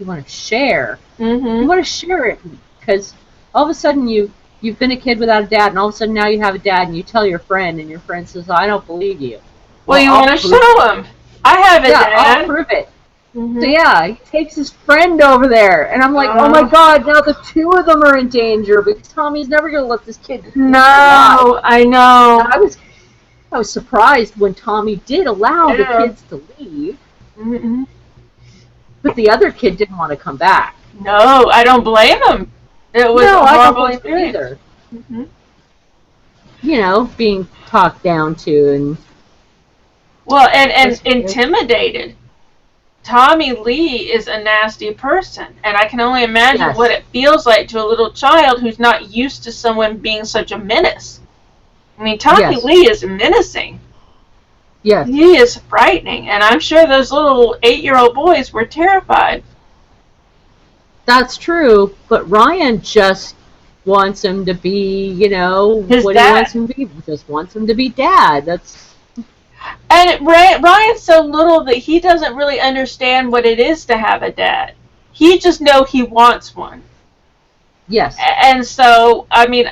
want to share. You want to share it because all of a sudden you've been a kid without a dad, and all of a sudden now you have a dad, and you tell your friend, and your friend says, "I don't believe you." Well, you want to show him. I have a dad. I'll prove it. So yeah, he takes his friend over there, and I'm like, oh my god, now the two of them are in danger because Tommy's never gonna let this kid. No, I know. I was surprised when Tommy did allow the kids to leave, but the other kid didn't want to come back. No, I don't blame him. It was a horrible experience. Either. Being talked down to and. Well, and intimidated. Tommy Lee is a nasty person, and I can only imagine Yes. what it feels like to a little child who's not used to someone being such a menace. I mean, Tommy Yes. Lee is menacing. Yes. He is frightening, and I'm sure those little 8-year-old boys were terrified. That's true, but Ryan just wants him to be, you know, His what dad. he wants him to be. He just wants him to be dad. That's And Ryan's so little that he doesn't really understand what it is to have a dad. He just knows he wants one. yes. And so, I mean,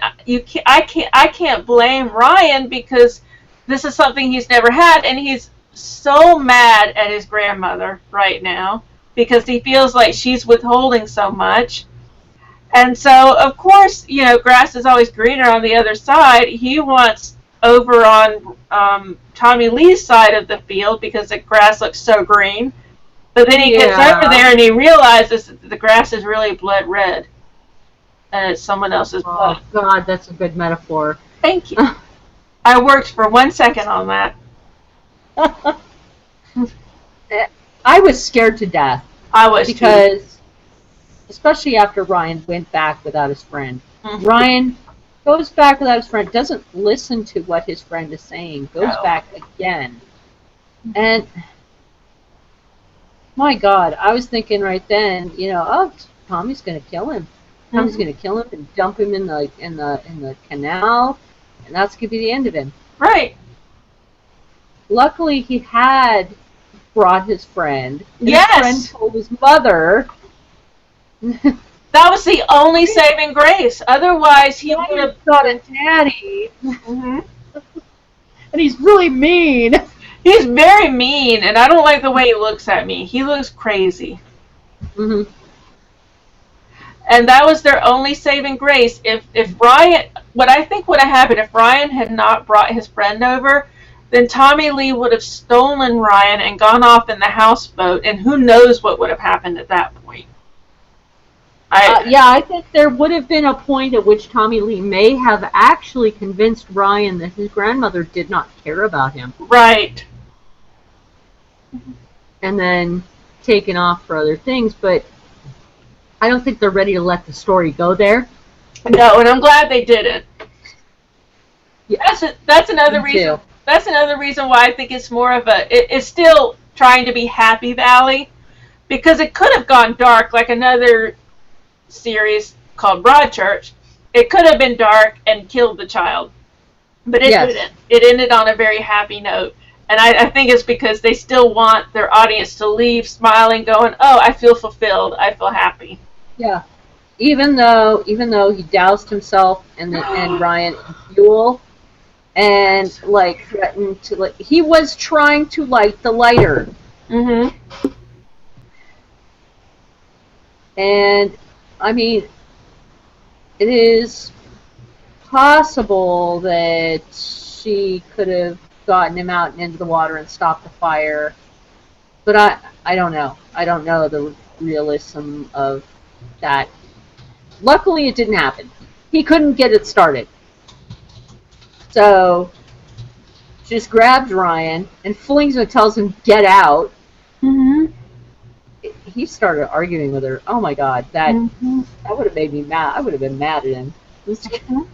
I can't blame Ryan because this is something he's never had, and he's so mad at his grandmother right now because he feels like she's withholding so much. And so, of course, you know, grass is always greener on the other side. He wants over on Tommy Lee's side of the field because the grass looks so green. But then he gets over there and he realizes that the grass is really blood red. And it's someone else's blood. Oh, God, that's a good metaphor. Thank you. I worked for 1 second on that. I was scared to death. I was because, especially after Ryan went back without his friend. Mm-hmm. Ryan goes back without his friend, doesn't listen to what his friend is saying, goes back again. And, my God, I was thinking right then, you know, oh, Tommy's going to kill him. Tommy's going to kill him and dump him in the canal, and that's going to be the end of him. Right. Luckily, he had brought his friend. And yes. His friend told his mother. That was the only saving grace. Otherwise, he would have got a daddy. Mm-hmm. And he's really mean. He's very mean, and I don't like the way he looks at me. He looks crazy. Mm-hmm. And that was their only saving grace. If Ryan, what I think would have happened if Ryan had not brought his friend over, then Tommy Lee would have stolen Ryan and gone off in the houseboat, and who knows what would have happened at that point. I think there would have been a point at which Tommy Lee may have actually convinced Ryan that his grandmother did not care about him. Right. And then taken off for other things, but I don't think they're ready to let the story go there. No, and I'm glad they didn't. Yeah. That's another reason. That's another reason why I think it's more of it's still trying to be Happy Valley, because it could have gone dark like another series called Broadchurch. It could have been dark and killed the child, but it didn't. It ended on a very happy note, and I think it's because they still want their audience to leave smiling, going, "Oh, I feel fulfilled. I feel happy." Yeah, even though he doused himself and Ryan in fuel, and threatened to he was trying to light the lighter. Mm-hmm. And I mean, it is possible that she could have gotten him out and into the water and stopped the fire, but I don't know. I don't know the realism of that. Luckily, it didn't happen. He couldn't get it started. So, she just grabs Ryan and flings him and tells him, "Get out." Mm-hmm. He started arguing with her. Oh my God, that would have made me mad. I would have been mad at him. And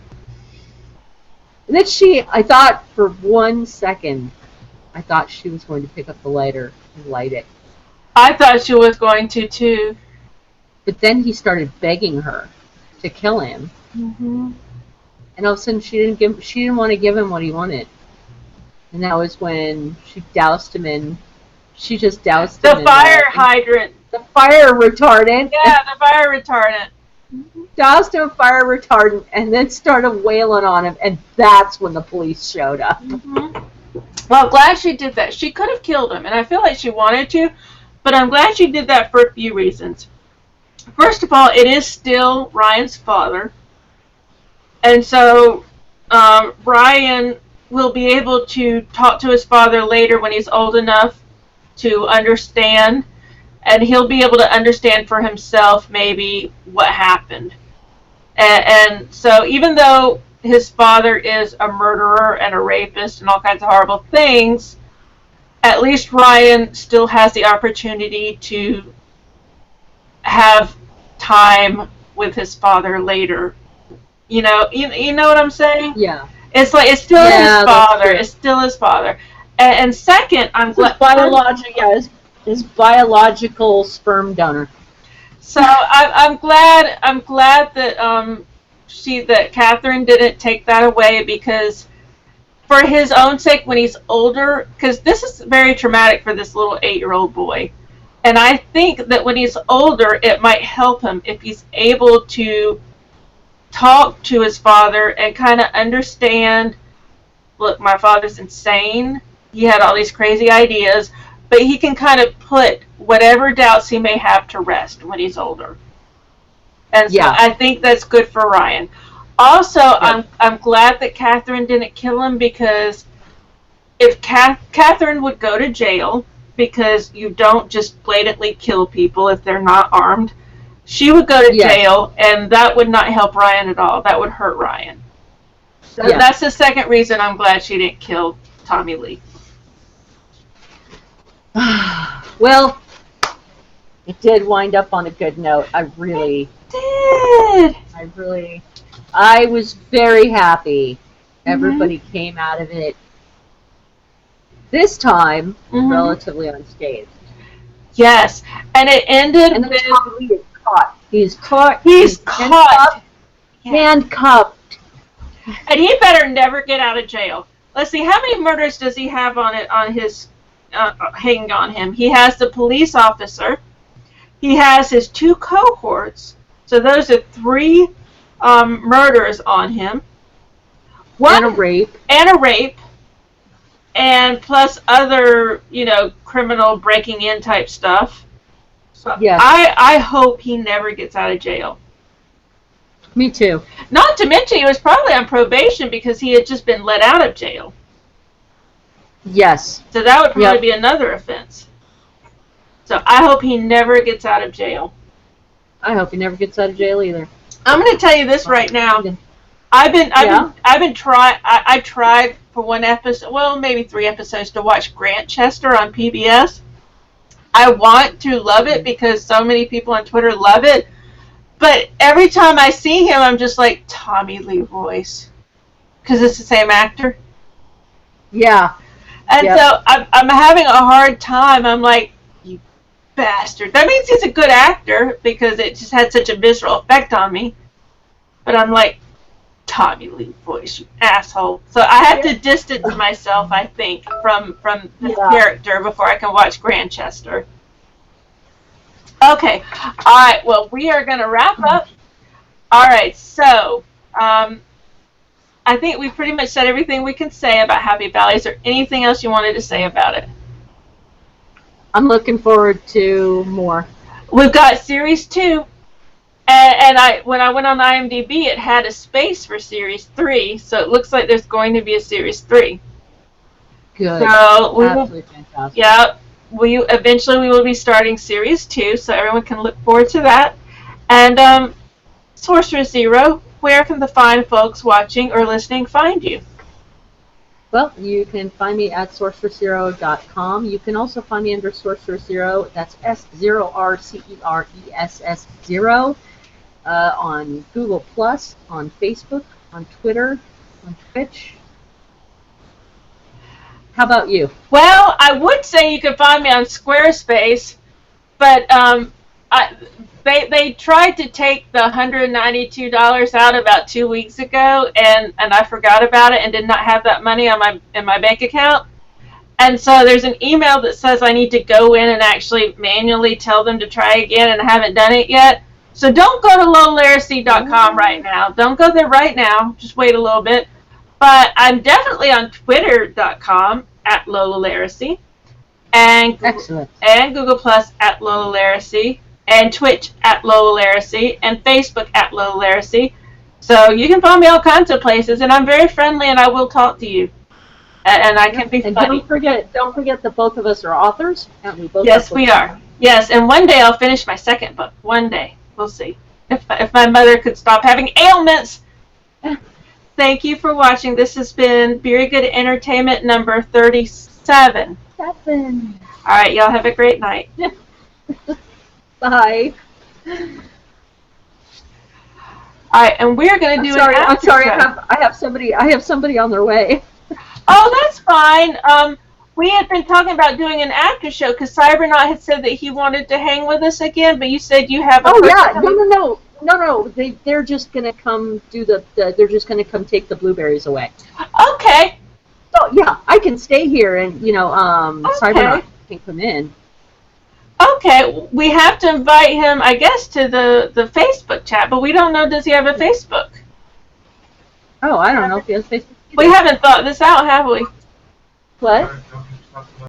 then I thought for 1 second, I thought she was going to pick up the lighter and light it. I thought she was going to too. But then he started begging her to kill him. Mm-hmm. And all of a sudden, she didn't want to give him what he wanted. And that was when she doused him in. She just doused him in the fire hydrant. The fire retardant. Yeah, the fire retardant. Doused him in fire retardant and then started wailing on him, and that's when the police showed up. Mm-hmm. Well, I'm glad she did that. She could have killed him, and I feel like she wanted to, but I'm glad she did that for a few reasons. First of all, it is still Ryan's father, and so Ryan will be able to talk to his father later when he's old enough to understand, and he'll be able to understand for himself maybe what happened. And so even though his father is a murderer and a rapist and all kinds of horrible things, at least Ryan still has the opportunity to have time with his father later. You know what I'm saying? Yeah. It's like it's still his Yeah, that's father. true. It's still his father. And second, I'm His glad. his biological sperm donor. So I'm glad. I'm glad that that Catherine didn't take that away, because for his own sake, when he's older, because this is very traumatic for this little 8-year-old boy. And I think that when he's older, it might help him if he's able to talk to his father and kind of understand, look, my father's insane. He had all these crazy ideas, but he can kind of put whatever doubts he may have to rest when he's older. And so I think that's good for Ryan. Also, I'm glad that Catherine didn't kill him, because if Catherine would go to jail, because you don't just blatantly kill people if they're not armed, she would go to jail, and that would not help Ryan at all. That would hurt Ryan. So that's the second reason I'm glad she didn't kill Tommy Lee. Well, it did wind up on a good note. I was very happy. Everybody came out of it, this time, relatively unscathed. Yes, and it ended and with... Tommy Lee is caught. He's caught. He's caught. Handcuffed. And he better never get out of jail. Let's see, how many murders does he have on his hanging on him? He has the police officer. He has his 2 cohorts. So those are 3 murders on him. And a rape. And plus other, criminal breaking in type stuff. So I hope he never gets out of jail. Me too. Not to mention, he was probably on probation because he had just been let out of jail. Yes. So that would probably be another offense. So I hope he never gets out of jail. I hope he never gets out of jail either. I'm going to tell you this right now. I tried for one episode, well, maybe 3 episodes, to watch Grantchester on PBS. I want to love it because so many people on Twitter love it. But every time I see him, I'm just like, Tommy Lee voice. Because it's the same actor. Yeah. And so I'm having a hard time. I'm like, you bastard. That means he's a good actor, because it just had such a visceral effect on me. But I'm like, Tommy Lee voice, you asshole. So I have to distance myself, I think, from the character before I can watch Grantchester. Okay. All right. Well, we are going to wrap up. All right. So, I think we pretty much said everything we can say about Happy Valley. Is there anything else you wanted to say about it? I'm looking forward to more. We've got Series 2. And when I went on IMDb, it had a space for Series 3. So it looks like there's going to be a Series 3. Good. So Absolutely fantastic. Yeah. Eventually we will be starting Series 2, so everyone can look forward to that. And Sorcerer Zero, where can the fine folks watching or listening find you? Well, you can find me at sorcererzero.com. You can also find me under Sorcerer Zero. That's S0RCERESS0 on Google+, on Facebook, on Twitter, on Twitch. How about you? Well, I would say you can find me on Squarespace, but they tried to take the $192 out about 2 weeks ago, and I forgot about it and did not have that money in my bank account. And so there's an email that says I need to go in and actually manually tell them to try again, and I haven't done it yet. So don't go to lowliteracy.com right now. Don't go there right now. Just wait a little bit. But I'm definitely on twitter.com at lowliteracy, and Google Plus at lowliteracy, and Twitch at lowliteracy, and Facebook at lowliteracy. So you can find me all kinds of places, and I'm very friendly, and I will talk to you. And I can be funny. And don't forget that both of us are authors, and we both. Yes, we are. Yes, and one day I'll finish my second book. One day, we'll see if my mother could stop having ailments. Thank you for watching. This has been Beery Good Entertainment number 37. 7. All right, y'all have a great night. Bye. All right, and we're gonna do an I'm after sorry. show. I have somebody on their way. Oh, that's fine. We had been talking about doing an after show because Cybernaut had said that he wanted to hang with us again, but you said you have a. Oh yeah, no. They're just gonna come do they're just gonna come take the blueberries away. Okay. So yeah, I can stay here and Cybernaut can come in. Okay, we have to invite him, I guess, to the Facebook chat, but we don't know, does he have a Facebook? Oh, I don't know if he has Facebook. We haven't thought this out, have we? What?